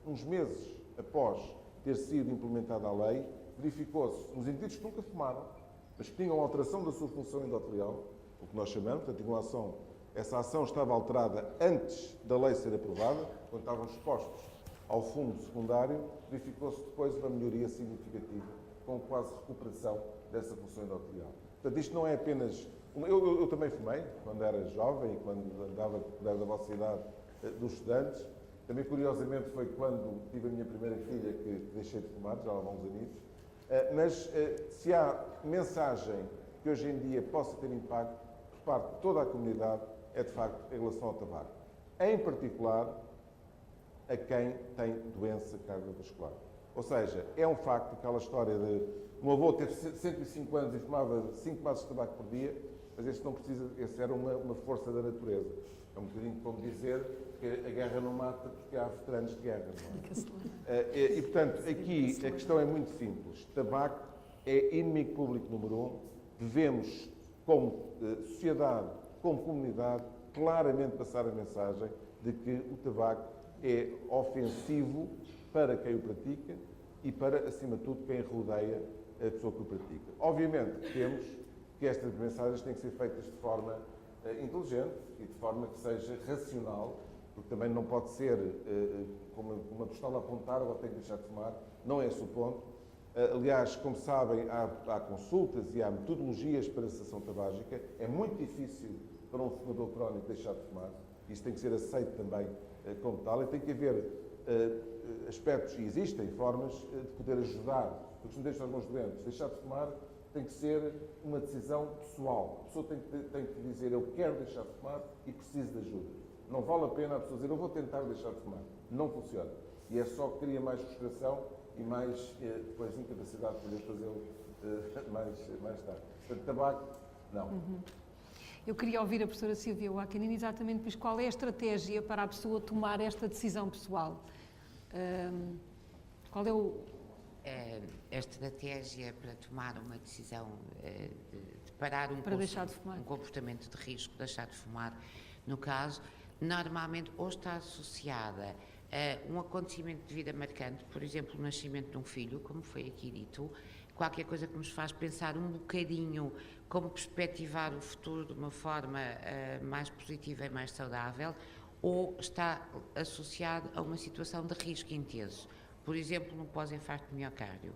uns meses após ter sido implementada a lei, verificou-se nos indivíduos que nunca fumaram, mas que tinham alteração da sua função endotelial, o que nós chamamos, portanto, tinham ação Essa ação estava alterada antes da lei ser aprovada, quando estavam expostos ao fundo secundário, verificou-se depois uma melhoria significativa, com quase recuperação dessa função endotelial. Portanto, isto não é apenas... Eu também fumei, quando era jovem e quando andava da vossa idade dos estudantes. Também, curiosamente, foi quando tive a minha primeira filha que deixei de fumar, já há alguns anos. Mas se há mensagem que hoje em dia possa ter impacto por parte de toda a comunidade, é de facto em relação ao tabaco. Em particular, a quem tem doença cardiovascular. Ou seja, é um facto aquela história de o meu avô teve 105 anos e fumava 5 maços de tabaco por dia, mas esse não precisa, esse era uma força da natureza. É um bocadinho como dizer que a guerra não mata porque há veteranos de guerra. Não é? E, portanto, aqui a questão é muito simples. Tabaco é inimigo público número 1. Devemos, como sociedade, como comunidade, claramente passar a mensagem de que o tabaco é ofensivo para quem o pratica e para, acima de tudo, quem rodeia a pessoa que o pratica. Obviamente que temos que estas mensagens têm que ser feitas de forma inteligente e de forma que seja racional, porque também não pode ser como uma pistola a apontar, agora tem que deixar de fumar, não é esse o ponto. Aliás, como sabem, há consultas e há metodologias para a cessação tabágica. É muito difícil para um fumador crónico deixar de fumar. Isso tem que ser aceito também como tal e tem que haver aspectos, e existem formas de poder ajudar, porque se não deixam os meus doentes. Deixar de fumar tem que ser uma decisão pessoal. A pessoa tem que dizer, eu quero deixar de fumar e preciso de ajuda. Não vale a pena a pessoa dizer, eu vou tentar deixar de fumar. Não funciona. E é só que cria mais frustração e mais, depois, incapacidade de poder fazê-lo mais tarde. Portanto, tabaco, não.
Eu queria ouvir a professora Silvia Waccanini exatamente pois qual é a estratégia para a pessoa tomar esta decisão pessoal. Qual é o...
A estratégia para tomar uma decisão de parar um comportamento de risco, deixar de fumar, no caso, normalmente ou está associada a um acontecimento de vida marcante, por exemplo, o nascimento de um filho, como foi aqui dito, qualquer coisa que nos faz pensar um bocadinho como perspectivar o futuro de uma forma mais positiva e mais saudável, ou está associado a uma situação de risco intenso, por exemplo, no pós-infarto de miocárdio.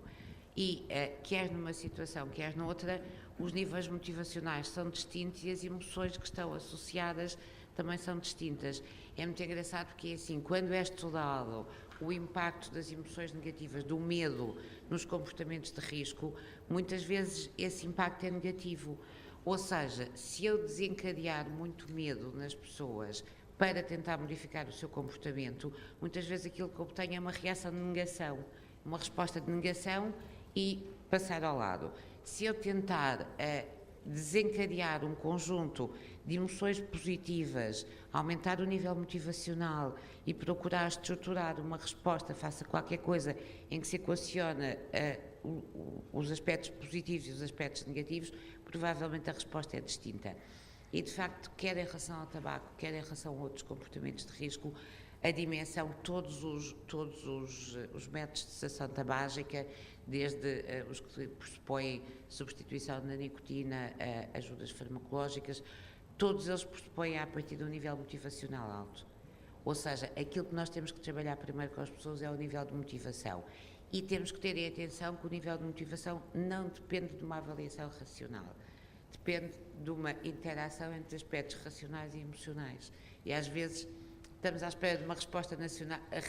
E, quer numa situação, quer noutra, os níveis motivacionais são distintos e as emoções que estão associadas também são distintas. É muito engraçado porque, assim, quando é estudado o impacto das emoções negativas, do medo nos comportamentos de risco, muitas vezes esse impacto é negativo. Ou seja, se eu desencadear muito medo nas pessoas para tentar modificar o seu comportamento, muitas vezes aquilo que obtenho é uma reação de negação, uma resposta de negação e passar ao lado. Se eu tentar desencadear um conjunto de emoções positivas, aumentar o nível motivacional e procurar estruturar uma resposta face a qualquer coisa em que se equaciona os aspectos positivos e os aspectos negativos, provavelmente a resposta é distinta. E, de facto, quer em relação ao tabaco, quer em relação a outros comportamentos de risco, a dimensão, todos os métodos de cessação tabágica, desde os que pressupõem substituição da nicotina, ajudas farmacológicas, todos eles pressupõem a partir de um nível motivacional alto. Ou seja, aquilo que nós temos que trabalhar primeiro com as pessoas é o nível de motivação. E temos que ter em atenção que o nível de motivação não depende de uma avaliação racional. Depende de uma interação entre aspectos racionais e emocionais. E às vezes estamos à espera de uma resposta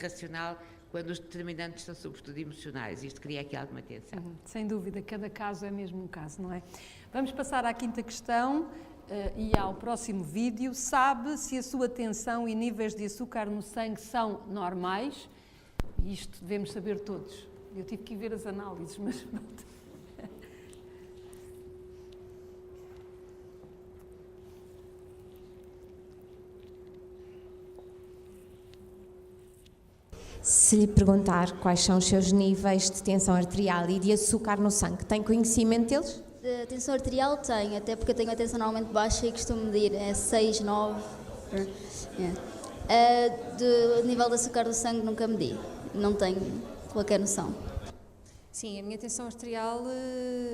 racional quando os determinantes são sobretudo emocionais. Isto cria aqui alguma tensão.
Sem dúvida, cada caso é mesmo um caso, não é? Vamos passar à quinta questão e ao próximo vídeo. Sabe se a sua tensão e níveis de açúcar no sangue são normais? Isto devemos saber todos. Eu tive que ir ver as análises, mas...
Se lhe perguntar quais são os seus níveis de tensão arterial e de açúcar no sangue, tem conhecimento deles?
De tensão arterial tenho, até porque eu tenho a tensão normalmente baixa e costumo medir, é 6, 9. De nível de açúcar do sangue nunca medi, não tenho qualquer noção.
Sim, a minha tensão arterial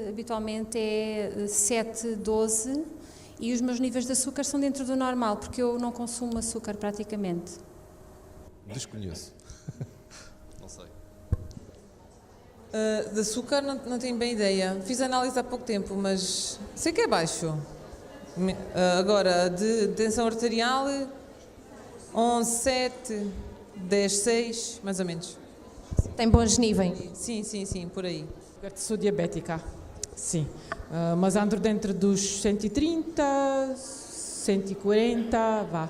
habitualmente é 7, 12 E os meus níveis de açúcar são dentro do normal, porque eu não consumo açúcar praticamente.
Desconheço. Não sei.
De açúcar não tenho bem ideia. Fiz análise há pouco tempo, mas sei que é baixo. Agora, de tensão arterial, 11,7, 10,6, mais ou menos.
Tem bons níveis?
Sim, por aí.
Sou diabética, sim. Mas ando dentro dos 130, 140, vá.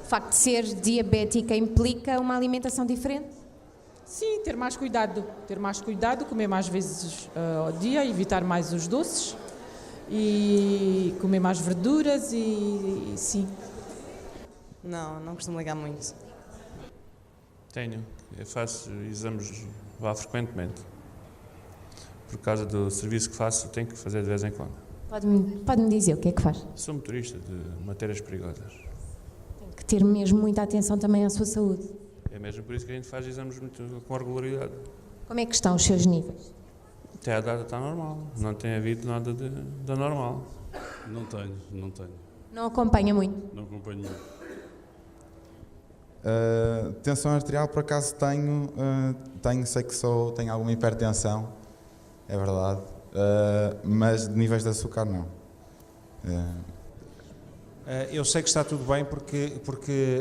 O facto de ser diabética implica uma alimentação diferente?
Sim, ter mais cuidado, comer mais vezes ao dia, evitar mais os doces e comer mais verduras e sim.
Não costumo ligar muito.
Tenho. Eu faço exames lá frequentemente. Por causa do serviço que faço, tenho que fazer de vez em quando.
Pode-me dizer o que é que faz?
Sou motorista de matérias perigosas.
Tem que ter mesmo muita atenção também à sua saúde.
É mesmo por isso que a gente faz exames muito com regularidade.
Como é que estão os seus níveis?
Até a data está normal. Não tem havido nada de anormal.
Não tenho.
Não acompanha muito?
Não acompanho muito.
Tensão arterial, por acaso sei que tenho alguma hipertensão, é verdade, mas de níveis de açúcar não.
Eu sei que está tudo bem porque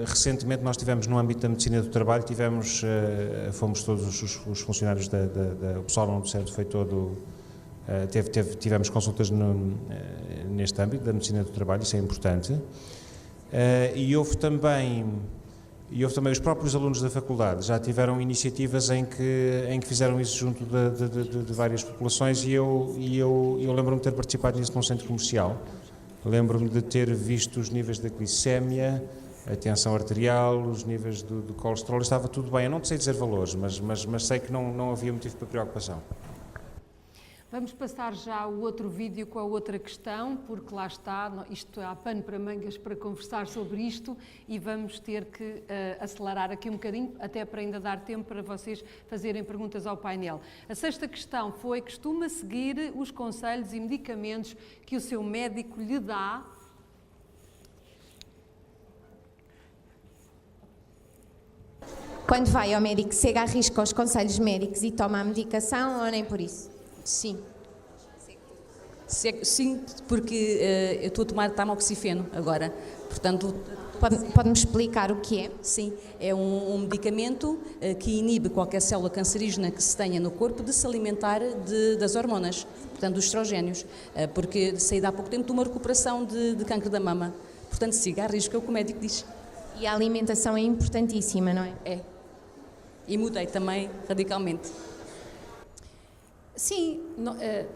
recentemente nós tivemos no âmbito da medicina do trabalho, fomos todos os funcionários o pessoal do centro foi todo, tivemos consultas neste âmbito da medicina do trabalho, isso é importante, e houve também os próprios alunos da faculdade já tiveram iniciativas em que fizeram isso junto de várias populações e eu lembro-me de ter participado nisso num centro comercial. Lembro-me de ter visto os níveis da glicémia, a tensão arterial, os níveis do colesterol, estava tudo bem. Eu não sei dizer valores, mas sei que não havia motivo para preocupação.
Vamos passar já o outro vídeo com a outra questão, porque lá está, isto há pano para mangas para conversar sobre isto e vamos ter que acelerar aqui um bocadinho, até para ainda dar tempo para vocês fazerem perguntas ao painel. A sexta questão foi: costuma seguir os conselhos e medicamentos que o seu médico lhe dá?
Quando vai ao médico, segue à risca os conselhos médicos e toma a medicação ou nem por isso?
Sim. Sim, porque eu estou a tomar tamoxifeno agora, portanto...
Pode-me explicar o que é?
Sim, é um medicamento que inibe qualquer célula cancerígena que se tenha no corpo de se alimentar das hormonas, portanto dos estrogénios, porque saí há pouco tempo de uma recuperação de cancro da mama, portanto siga a risco, é o que o médico diz.
E a alimentação é importantíssima, não é?
É. E mudei também radicalmente.
Sim,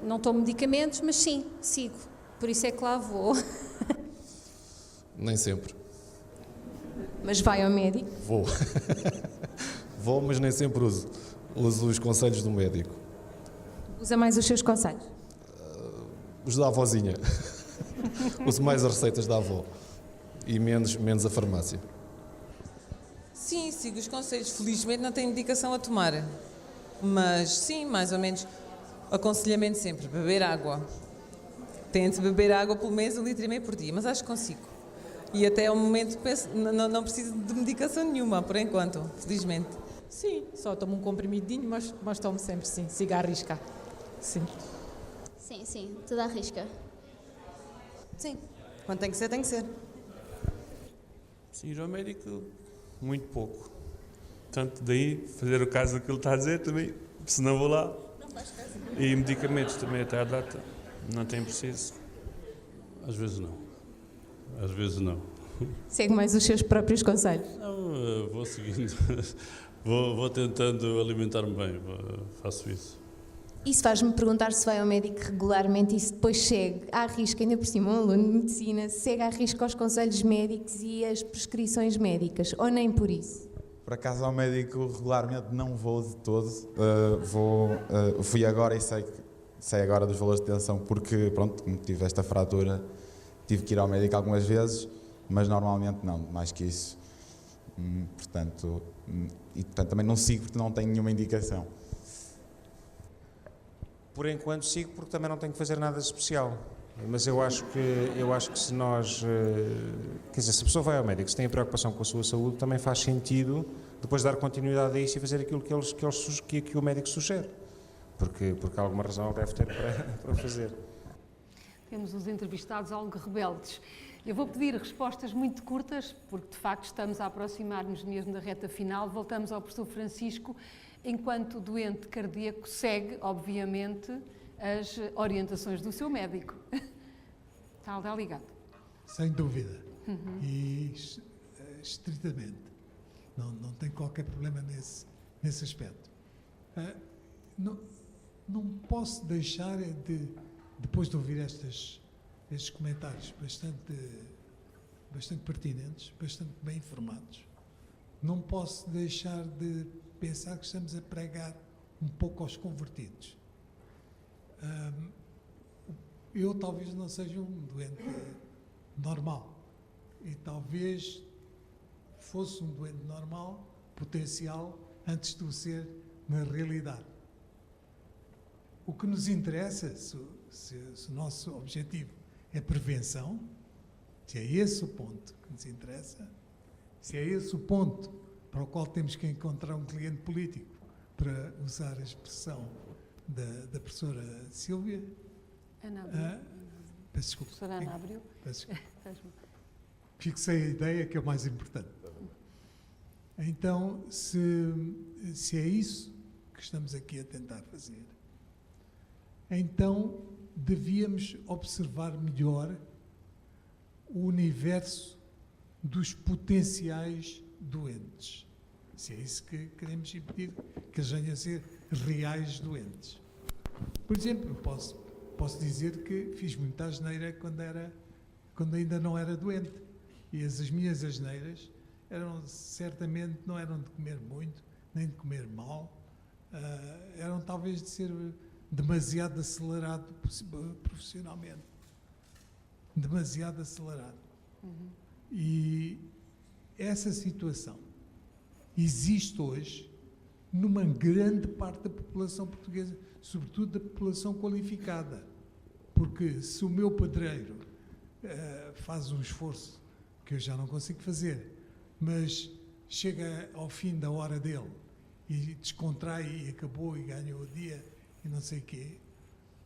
não tomo medicamentos, mas sim, sigo. Por isso é que lá vou.
Nem sempre.
Mas vai ao médico?
Vou. Vou, mas nem sempre uso. Uso os conselhos do médico.
Usa mais os seus conselhos?
Os da avózinha. Uso mais as receitas da avó. E menos a farmácia.
Sim, sigo os conselhos. Felizmente não tenho medicação a tomar. Mas sim, mais ou menos. Aconselhamento sempre, beber água. Tento beber água pelo menos 1,5 litro por dia, mas acho que consigo. E até ao momento penso, não preciso de medicação nenhuma, por enquanto, felizmente.
Sim, só tomo um comprimidinho, mas tomo sempre, sim. Siga à risca. Sim.
Sim, tudo à risca.
Sim, quando tem que ser, tem que ser.
Sim, ir ao médico, muito pouco. Tanto daí, fazer o caso daquilo que ele está a dizer também, se não vou lá.
Não faz caso.
E medicamentos também até à data, não tem preciso.
Às vezes não. Às vezes não.
Segue mais os seus próprios conselhos?
Não, vou seguindo. Vou tentando alimentar-me bem, faço isso.
Isso faz-me perguntar se vai ao médico regularmente e se depois segue à risca, ainda por cima, um aluno de medicina, segue à risca os conselhos médicos e as prescrições médicas, ou nem por isso?
Por acaso ao médico regularmente não vou de todo. Fui agora e sei agora dos valores de tensão porque, pronto, como tive esta fratura, tive que ir ao médico algumas vezes, mas normalmente não, mais que isso. Portanto, também não sigo porque não tenho nenhuma indicação.
Por enquanto sigo porque também não tenho que fazer nada de especial. Mas eu acho que se nós, quer dizer, se a pessoa vai ao médico, se tem a preocupação com a sua saúde, também faz sentido depois dar continuidade a isso e fazer aquilo que o médico sugere, porque alguma razão ele deve ter para fazer.
Temos os entrevistados algo rebeldes. Eu vou pedir respostas muito curtas, porque de facto estamos a aproximar-nos mesmo da reta final. Voltamos ao professor Francisco. Enquanto doente cardíaco, segue, obviamente, as orientações do seu médico. Está ligado?
Sem dúvida. E estritamente. Não tem qualquer problema nesse aspecto. Não posso deixar de, depois de ouvir estes comentários bastante pertinentes, bastante bem informados, não posso deixar de pensar que estamos a pregar um pouco aos convertidos. Eu talvez não seja um doente normal e talvez fosse um doente normal, potencial, antes de o ser na realidade. O que nos interessa, se o nosso objetivo é prevenção, se é esse o ponto que nos interessa, se é esse o ponto para o qual temos que encontrar um cliente político, para usar a expressão da professora Sílvia.
Ana Abril.
Peço desculpa.
Professora Ana Abril.
Fixei a ideia que é o mais importante. Então, se é isso que estamos aqui a tentar fazer, então devíamos observar melhor o universo dos potenciais doentes. Se é isso que queremos impedir, que eles venham a ser reais doentes. Por exemplo, posso dizer que fiz muita asneira quando ainda não era doente. E as minhas asneiras certamente não eram de comer muito, nem de comer mal, eram talvez de ser demasiado acelerado profissionalmente. Demasiado acelerado. E essa situação existe hoje numa grande parte da população portuguesa, sobretudo da população qualificada. Porque se o meu padreiro faz um esforço que eu já não consigo fazer, mas chega ao fim da hora dele e descontrai e acabou e ganhou o dia e não sei o quê,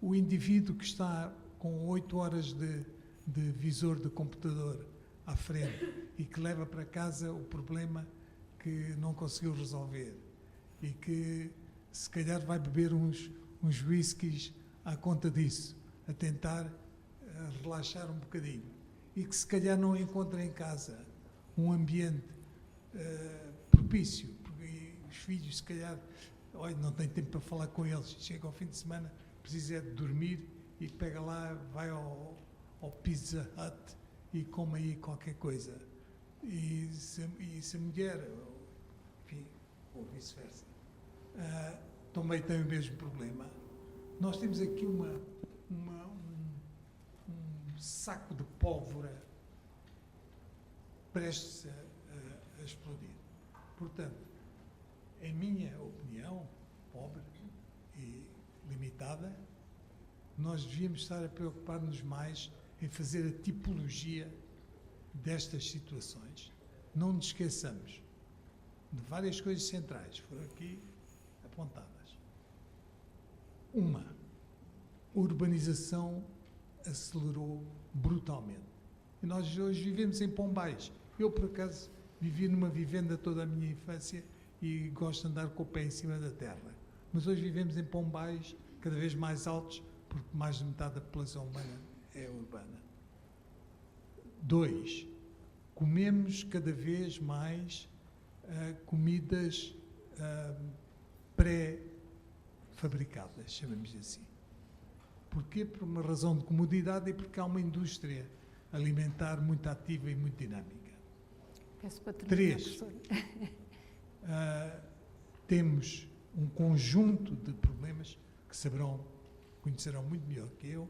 o indivíduo que está com 8 horas de visor de computador à frente e que leva para casa o problema que não conseguiu resolver e que se calhar vai beber uns whiskies à conta disso, a tentar relaxar um bocadinho, e que se calhar não encontra em casa um ambiente propício, porque os filhos se calhar não tem tempo para falar com eles, chega ao fim de semana, precisa de dormir e pega lá, vai ao Pizza Hut e come aí qualquer coisa. E se a mulher, enfim, ou vice-versa, também tem o mesmo problema, nós temos aqui um saco de pólvora prestes a explodir. Portanto, em minha opinião, pobre e limitada, nós devíamos estar a preocupar-nos mais em fazer a tipologia destas situações. Não nos esqueçamos de várias coisas centrais, foram aqui apontadas. Uma, a urbanização acelerou brutalmente. E nós hoje vivemos em Pombais. Eu, por acaso, vivi numa vivenda toda a minha infância e gosto de andar com o pé em cima da terra. Mas hoje vivemos em Pombais cada vez mais altos, porque mais de metade da população humana é urbana. 2, comemos cada vez mais comidas pré-fabricadas, chamamos assim. Porquê? Por uma razão de comodidade e porque há uma indústria alimentar muito ativa e muito dinâmica.
Peço para terminar,
3, temos um conjunto de problemas que conhecerão muito melhor que eu,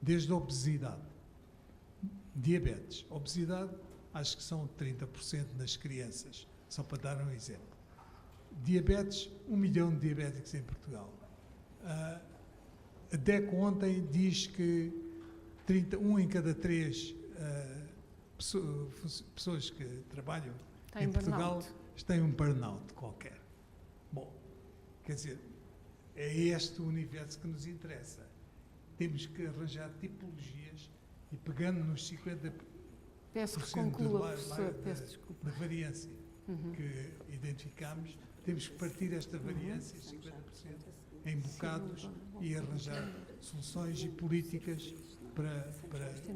desde a obesidade, diabetes. Obesidade, acho que são 30% das crianças, só para dar um exemplo. Diabetes, 1 milhão de diabéticos em Portugal. A DECO ontem diz que 1 em cada 3 pessoas que trabalham
Tem
em Portugal
burnout.
têm um burnout qualquer. Bom, quer dizer, é este o universo que nos interessa. Temos que arranjar tipologias e pegando nos 50%
Peço que conclua,
da
professor, peço desculpa.
da variância que identificamos, temos que partir esta variância, 50%, em bocados e arranjar soluções e políticas para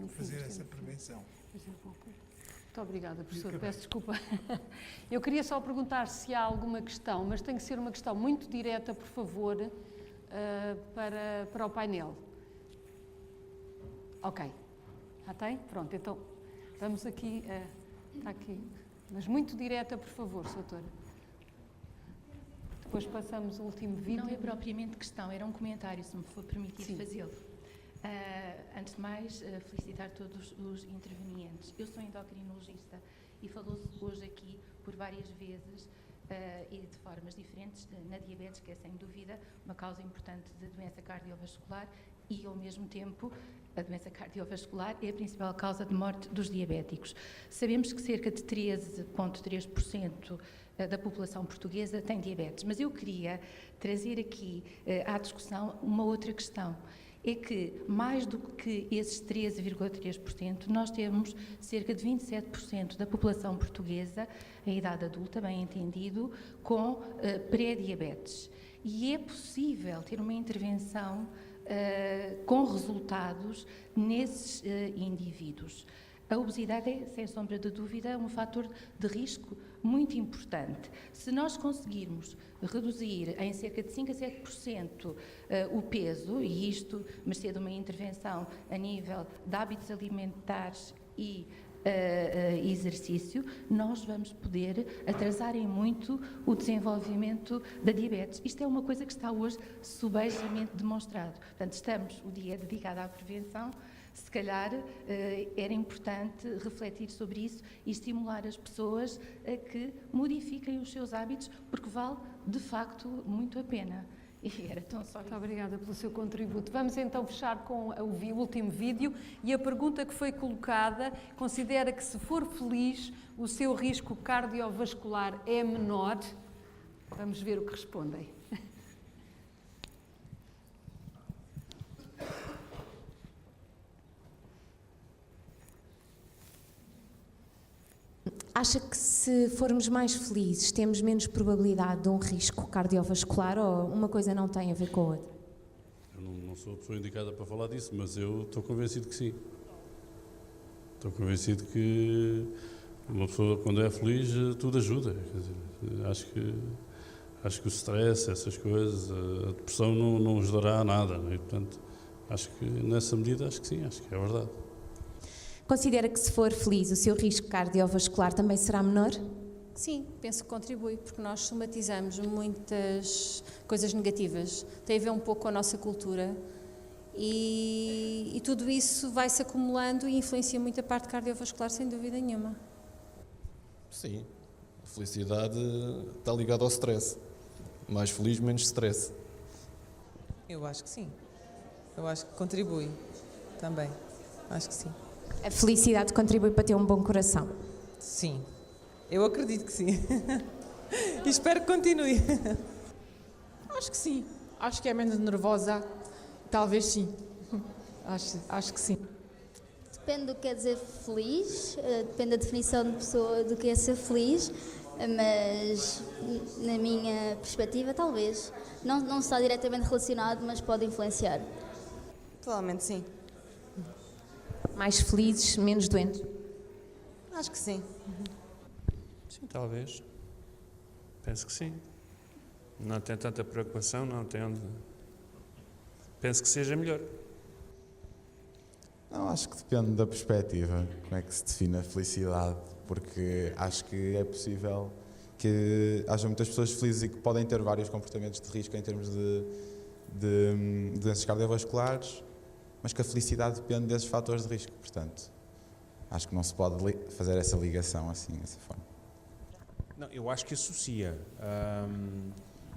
fazer essa prevenção.
Muito obrigada, professor. Peço desculpa. Eu queria só perguntar se há alguma questão, mas tem que ser uma questão muito direta, por favor, para o painel. Ok. Já tem? Pronto, então vamos aqui. Está aqui. Mas muito direta, por favor, doutora. Depois passamos o último vídeo.
Não é propriamente questão, era um comentário, se me for permitido fazê-lo. Antes de mais, felicitar todos os intervenientes. Eu sou endocrinologista e falou-se hoje aqui por várias vezes e de formas diferentes na diabetes, que é sem dúvida uma causa importante de doença cardiovascular e, ao mesmo tempo, a doença cardiovascular é a principal causa de morte dos diabéticos. Sabemos que cerca de 13,3% da população portuguesa tem diabetes, mas eu queria trazer aqui à discussão uma outra questão. É que, mais do que esses 13,3%, nós temos cerca de 27% da população portuguesa, em idade adulta, bem entendido, com pré-diabetes. E é possível ter uma intervenção com resultados nesses indivíduos. A obesidade é, sem sombra de dúvida, um fator de risco muito importante. Se nós conseguirmos reduzir em cerca de 5 a 7% o peso, e isto mercê de uma intervenção a nível de hábitos alimentares e exercício, nós vamos poder atrasar em muito o desenvolvimento da diabetes. Isto é uma coisa que está hoje subejamente demonstrado. Portanto, o dia dedicado à prevenção, se calhar era importante refletir sobre isso e estimular as pessoas a que modifiquem os seus hábitos, porque vale, de facto, muito a pena. E era tão só.
Muito obrigada pelo seu contributo. Vamos então fechar com o último vídeo e a pergunta que foi colocada: considera que, se for feliz, o seu risco cardiovascular é menor? Vamos ver o que respondem.
Acha que, se formos mais felizes, temos menos probabilidade de um risco cardiovascular, ou uma coisa não tem a ver com a outra?
Eu não sou a pessoa indicada para falar disso, mas eu estou convencido que sim. Estou convencido que uma pessoa, quando é feliz, tudo ajuda. Quer dizer, acho que o stress, essas coisas, a depressão não ajudará a nada. Não é? Portanto, acho que nessa medida, acho que sim, acho que é verdade.
Considera que, se for feliz, o seu risco cardiovascular também será menor?
Sim, penso que contribui, porque nós somatizamos muitas coisas negativas. Tem a ver um pouco com a nossa cultura e tudo isso vai-se acumulando e influencia muito a parte cardiovascular, sem dúvida nenhuma.
Sim, a felicidade está ligada ao stress. Mais feliz, menos stress.
Eu acho que sim. Eu acho que contribui também. Acho que sim.
A felicidade contribui para ter um bom coração?
Sim, eu acredito que sim. E espero que continue.
Acho que sim. Acho que é menos nervosa. Talvez sim. Acho que sim.
Depende do que quer dizer feliz, depende da definição de pessoa do que é ser feliz, mas na minha perspectiva, talvez. Não está diretamente relacionado, mas pode influenciar.
Provavelmente sim.
Mais felizes, menos doentes?
Acho que sim.
Sim, talvez. Penso que sim. Não tem tanta preocupação, não tem onde... Penso que seja melhor.
Não, acho que depende da perspectiva, como é que se define a felicidade, porque acho que é possível que haja muitas pessoas felizes e que podem ter vários comportamentos de risco em termos de doenças cardiovasculares, mas que a felicidade depende desses fatores de risco, portanto, acho que não se pode fazer essa ligação assim, dessa forma.
Não, eu acho que associa.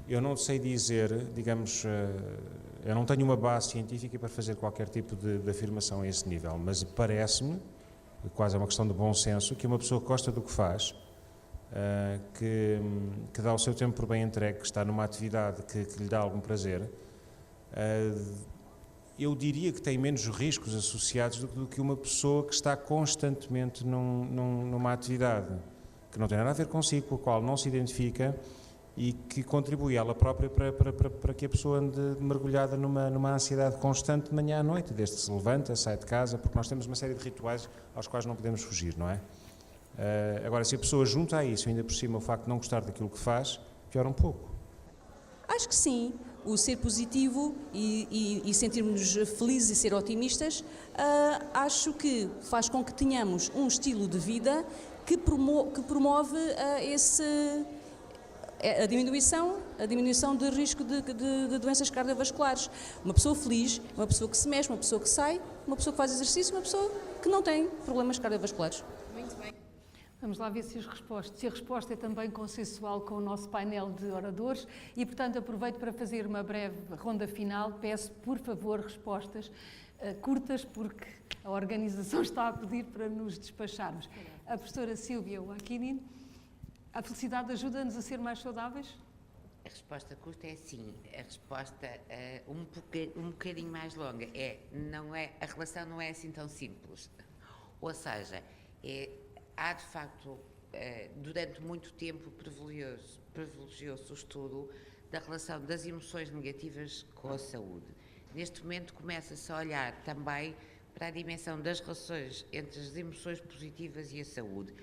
Eu não sei dizer, digamos, Eu não tenho uma base científica para fazer qualquer tipo de afirmação a esse nível, mas parece-me, quase é uma questão de bom senso, que uma pessoa que gosta do que faz, que dá o seu tempo por bem entregue, que está numa atividade que lhe dá algum prazer, eu diria que tem menos riscos associados do que uma pessoa que está constantemente numa atividade que não tem nada a ver consigo, com a qual não se identifica e que contribui ela própria para que a pessoa ande mergulhada numa ansiedade constante de manhã à noite, desde que se levanta, sai de casa, porque nós temos uma série de rituais aos quais não podemos fugir, não é? Agora, se a pessoa junta a isso, ainda por cima o facto de não gostar daquilo que faz, piora um pouco.
Acho que sim. O ser positivo e sentirmos-nos felizes e ser otimistas, acho que faz com que tenhamos um estilo de vida que promove a diminuição de risco de doenças cardiovasculares. Uma pessoa feliz, uma pessoa que se mexe, uma pessoa que sai, uma pessoa que faz exercício, uma pessoa que não tem problemas cardiovasculares.
Muito bem. Vamos lá ver se a resposta é também consensual com o nosso painel de oradores e, portanto, aproveito para fazer uma breve ronda final. Peço, por favor, respostas curtas, porque a organização está a pedir para nos despacharmos. A professora Sílvia Joaquinin, a felicidade ajuda-nos a ser mais saudáveis?
A resposta curta é sim. A resposta um bocadinho mais longa a relação não é assim tão simples. Ou seja, há de facto, durante muito tempo, privilegiou-se o estudo da relação das emoções negativas com a saúde. Neste momento começa-se a olhar também para a dimensão das relações entre as emoções positivas e a saúde.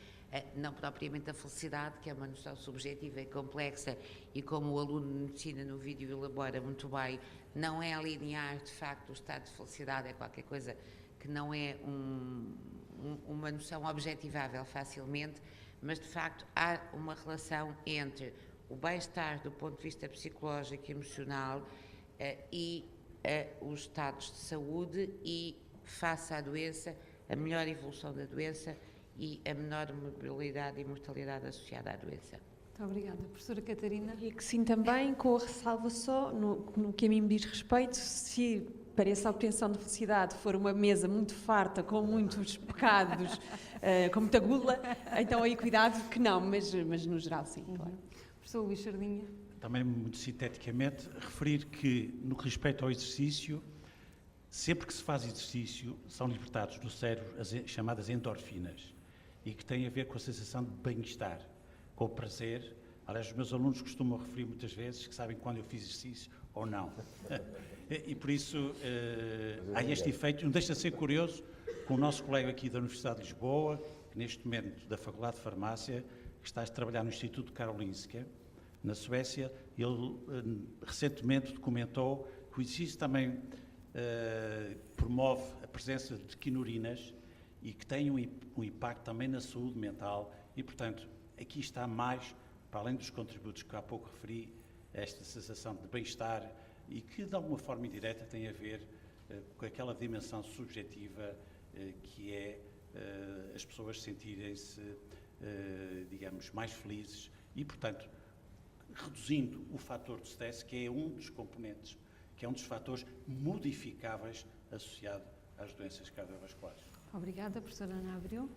Não propriamente a felicidade, que é uma noção subjetiva e complexa, e como o aluno de medicina no vídeo elabora muito bem, não é linear, de facto, o estado de felicidade é qualquer coisa que não é uma noção objetivável facilmente, mas de facto há uma relação entre o bem-estar do ponto de vista psicológico e emocional e os estados de saúde e, face à doença, a melhor evolução da doença e a menor mobilidade e mortalidade associada à doença.
Muito obrigada. Professora Catarina?
E que sim também, com a ressalva só, no que a mim me diz respeito, se para essa obtenção de felicidade for uma mesa muito farta, com muitos pecados, com muita gula, então aí cuidado que não, mas no geral sim, claro.
Professor Luís Sardinha?
Também muito sinteticamente, referir que no que respeita ao exercício, sempre que se faz exercício, são libertados do cérebro as chamadas endorfinas e que têm a ver com a sensação de bem-estar, com o prazer. Aliás, os meus alunos costumam referir muitas vezes que sabem quando eu fiz exercício ou não. E por isso há este efeito. Não deixa de ser curioso com o nosso colega aqui da Universidade de Lisboa, que neste momento da Faculdade de Farmácia, que está a trabalhar no Instituto Karolinska, na Suécia. Ele recentemente documentou que o exercício também promove a presença de quinurinas e que tem um impacto também na saúde mental e, portanto, aqui está mais, para além dos contributos que há pouco referi, esta sensação de bem-estar e que, de alguma forma indireta, tem a ver com aquela dimensão subjetiva que é as pessoas sentirem-se, digamos, mais felizes e, portanto, reduzindo o fator de stress, que é um dos componentes, que é um dos fatores modificáveis associado às doenças cardiovasculares.
Obrigada, professora Ana Abreu.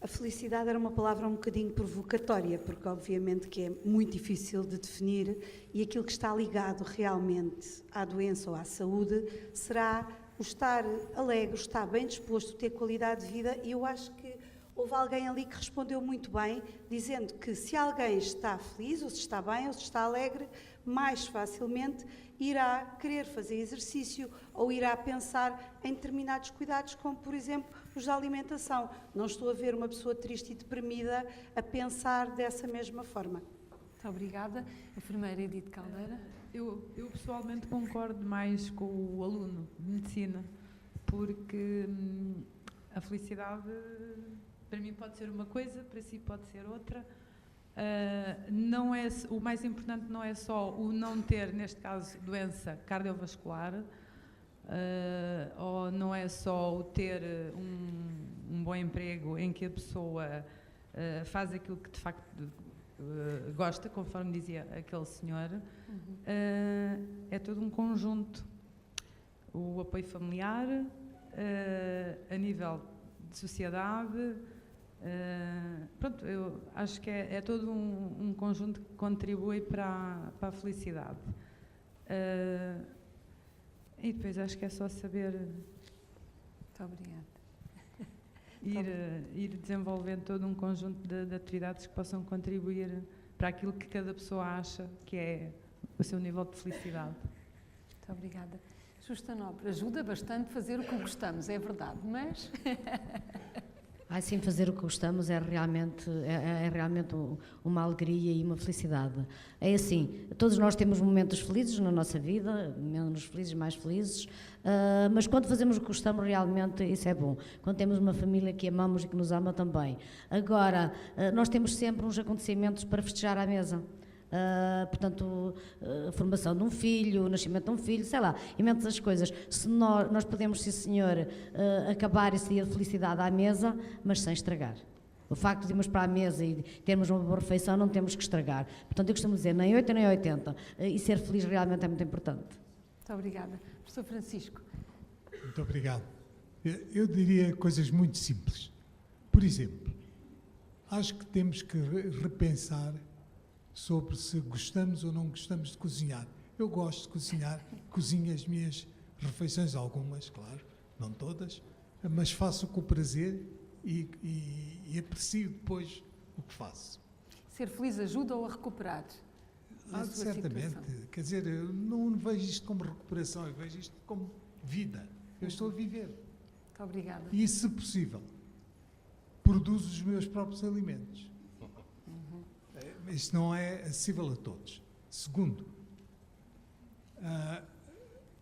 A felicidade era uma palavra um bocadinho provocatória, porque obviamente que é muito difícil de definir e aquilo que está ligado realmente à doença ou à saúde será o estar alegre, o estar bem disposto, ter qualidade de vida, e eu acho que houve alguém ali que respondeu muito bem, dizendo que se alguém está feliz, ou se está bem, ou se está alegre, mais facilmente irá querer fazer exercício ou irá pensar em determinados cuidados, como, por exemplo, os da alimentação. Não estou a ver uma pessoa triste e deprimida a pensar dessa mesma forma.
Muito obrigada. A enfermeira Edith Caldeira.
Eu pessoalmente concordo mais com o aluno de medicina, porque a felicidade para mim pode ser uma coisa, para si pode ser outra. Não é, o mais importante não é só o não ter, neste caso, doença cardiovascular, ou não é só o ter um bom emprego em que a pessoa faz aquilo que de facto gosta, conforme dizia aquele senhor. É todo um conjunto o apoio familiar, a nível de sociedade. Pronto, eu acho que é todo um conjunto que contribui para a felicidade. E depois acho que é só saber.
Muito obrigada.
Ir desenvolvendo todo um conjunto de atividades que possam contribuir para aquilo que cada pessoa acha que é o seu nível de felicidade.
Muito obrigada. Justa Nobre, ajuda bastante fazer o que gostamos, é verdade, mas...
Sim, fazer o que gostamos é realmente uma alegria e uma felicidade. É assim, todos nós temos momentos felizes na nossa vida, menos felizes, mais felizes, mas quando fazemos o que gostamos realmente isso é bom. Quando temos uma família que amamos e que nos ama também. Agora, nós temos sempre uns acontecimentos para festejar à mesa. Portanto, a formação de um filho, o nascimento de um filho, sei lá, imensas coisas. Se nós podemos, sim senhor, acabar esse dia de felicidade à mesa, mas sem estragar. O facto de irmos para a mesa e termos uma boa refeição não temos que estragar. Portanto, eu costumo dizer, nem 8 nem 80. E ser feliz realmente é muito importante.
Muito obrigada. Professor Francisco.
Muito obrigado. Eu diria coisas muito simples. Por exemplo, acho que temos que repensar sobre se gostamos ou não gostamos de cozinhar. Eu gosto de cozinhar, cozinho as minhas refeições, algumas, claro, não todas, mas faço com prazer e aprecio depois o que faço.
Ser feliz ajuda-o a recuperar?
Certamente. Situação. Quer dizer, eu não vejo isto como recuperação, eu vejo isto como vida. Eu estou a viver.
Muito obrigada.
E, se possível, produzo os meus próprios alimentos. Isto não é acessível a todos. Segundo,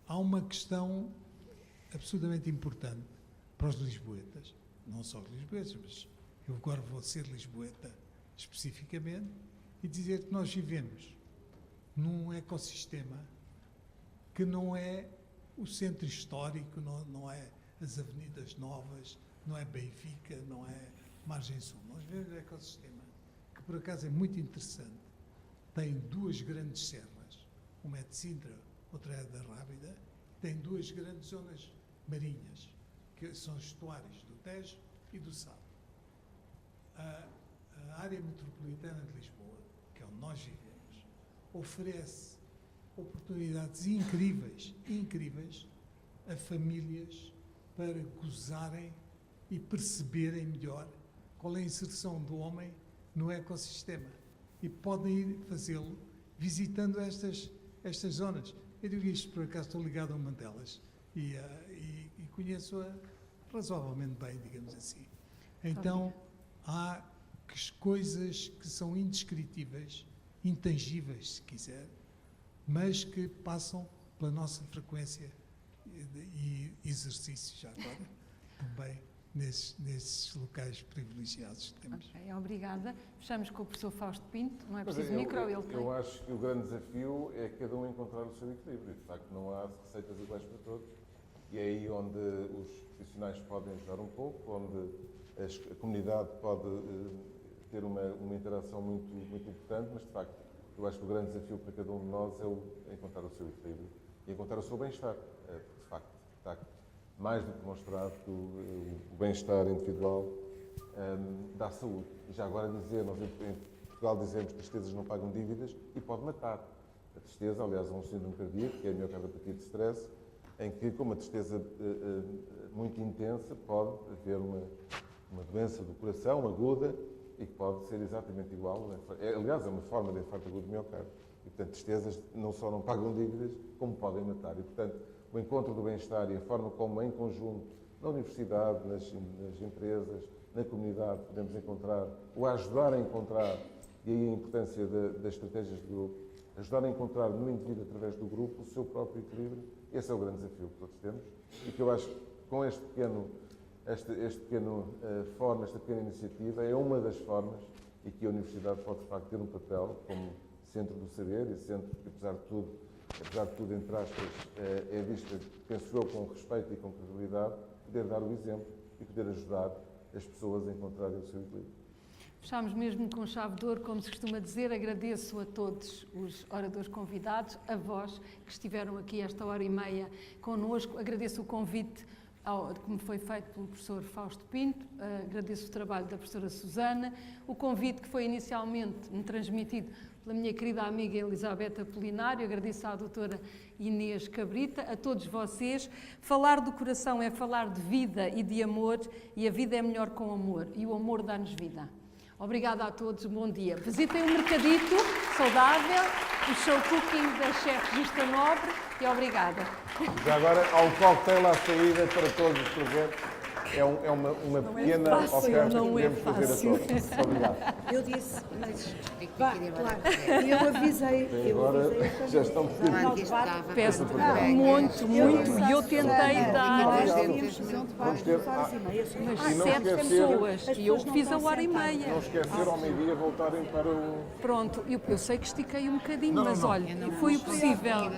há uma questão absolutamente importante para os lisboetas, não só os lisboetas, mas eu agora vou ser lisboeta especificamente, e dizer que nós vivemos num ecossistema que não é o centro histórico, não é as avenidas novas, não é Benfica, não é Margem Sul. Nós vivemos num ecossistema que, por acaso, é muito interessante. Tem duas grandes serras, uma é de Sintra, outra é da Rábida, tem duas grandes zonas marinhas, que são os estuários do Tejo e do Sado. A área metropolitana de Lisboa, que é onde nós vivemos, oferece oportunidades incríveis a famílias para gozarem e perceberem melhor qual é a inserção do homem no ecossistema. E podem ir fazê-lo visitando estas zonas. Eu digo isto, por acaso estou ligado a uma delas e conheço-a razoavelmente bem, digamos assim. Então, há coisas que são indescritíveis, intangíveis, se quiser, mas que passam pela nossa frequência e exercício, já agora, também nesses locais privilegiados que temos.
Ok, obrigada. Fechamos com o professor Fausto Pinto, não é preciso micro, ele tem.
Eu acho que o grande desafio é cada um encontrar o seu equilíbrio. De facto, não há receitas iguais para todos. E é aí onde os profissionais podem ajudar um pouco, onde a comunidade pode ter uma interação muito importante, mas de facto, eu acho que o grande desafio para cada um de nós é encontrar o seu equilíbrio e encontrar o seu bem-estar. Porque de facto, está mais do que demonstrado que o bem-estar individual dá saúde. E já agora dizer, nós em Portugal dizemos que tristezas não pagam dívidas e pode matar. A tristeza, aliás, é um síndrome cardíaco, que é a miocardiopatía de stress, em que, com uma tristeza muito intensa, pode haver uma doença do coração aguda e que pode ser exatamente igual. Aliás, é uma forma de infarto agudo do miocárdio. E, portanto, tristezas não só não pagam dívidas, como podem matar. E, portanto, o encontro do bem-estar e a forma como, em conjunto, na universidade, nas empresas, na comunidade, podemos encontrar, ou ajudar a encontrar, e aí a importância das estratégias de grupo, ajudar a encontrar no indivíduo, através do grupo, o seu próprio equilíbrio. Esse é o grande desafio que todos temos e que eu acho que com esta pequena iniciativa é uma das formas e que a Universidade pode, de facto, ter um papel como centro do saber e centro que, apesar de tudo, entre aspas, é vista, penso eu, com respeito e com credibilidade, poder dar o exemplo e poder ajudar as pessoas a encontrarem o seu equilíbrio.
Fechámos mesmo com chave de ouro, como se costuma dizer. Agradeço a todos os oradores convidados, a vós que estiveram aqui esta hora e meia connosco. Agradeço o convite que me foi feito pelo professor Fausto Pinto, agradeço o trabalho da professora Susana, o convite que foi inicialmente me transmitido pela minha querida amiga Elizabeth Apolinário, agradeço à doutora Inês Cabrita, a todos vocês. Falar do coração é falar de vida e de amor, e a vida é melhor com amor, e o amor dá-nos vida. Obrigada a todos, um bom dia. Visitem o Mercadito Saudável, o show cooking da chefe Justa Nobre, e obrigada.
Já agora há um cocktail à saída para todos os presentes. É uma pequena oferta que podemos fazer a todos. Muito obrigado.
Eu disse, mas claro, eu avisei.
Agora já estão
Peço muito, e eu tentei dar
Vamos ter,
mas 7 pessoas, e eu fiz a hora e meia.
Não esquecer ao meio-dia voltarem para o...
Pronto, eu sei que estiquei um bocadinho, mas olha, foi o possível.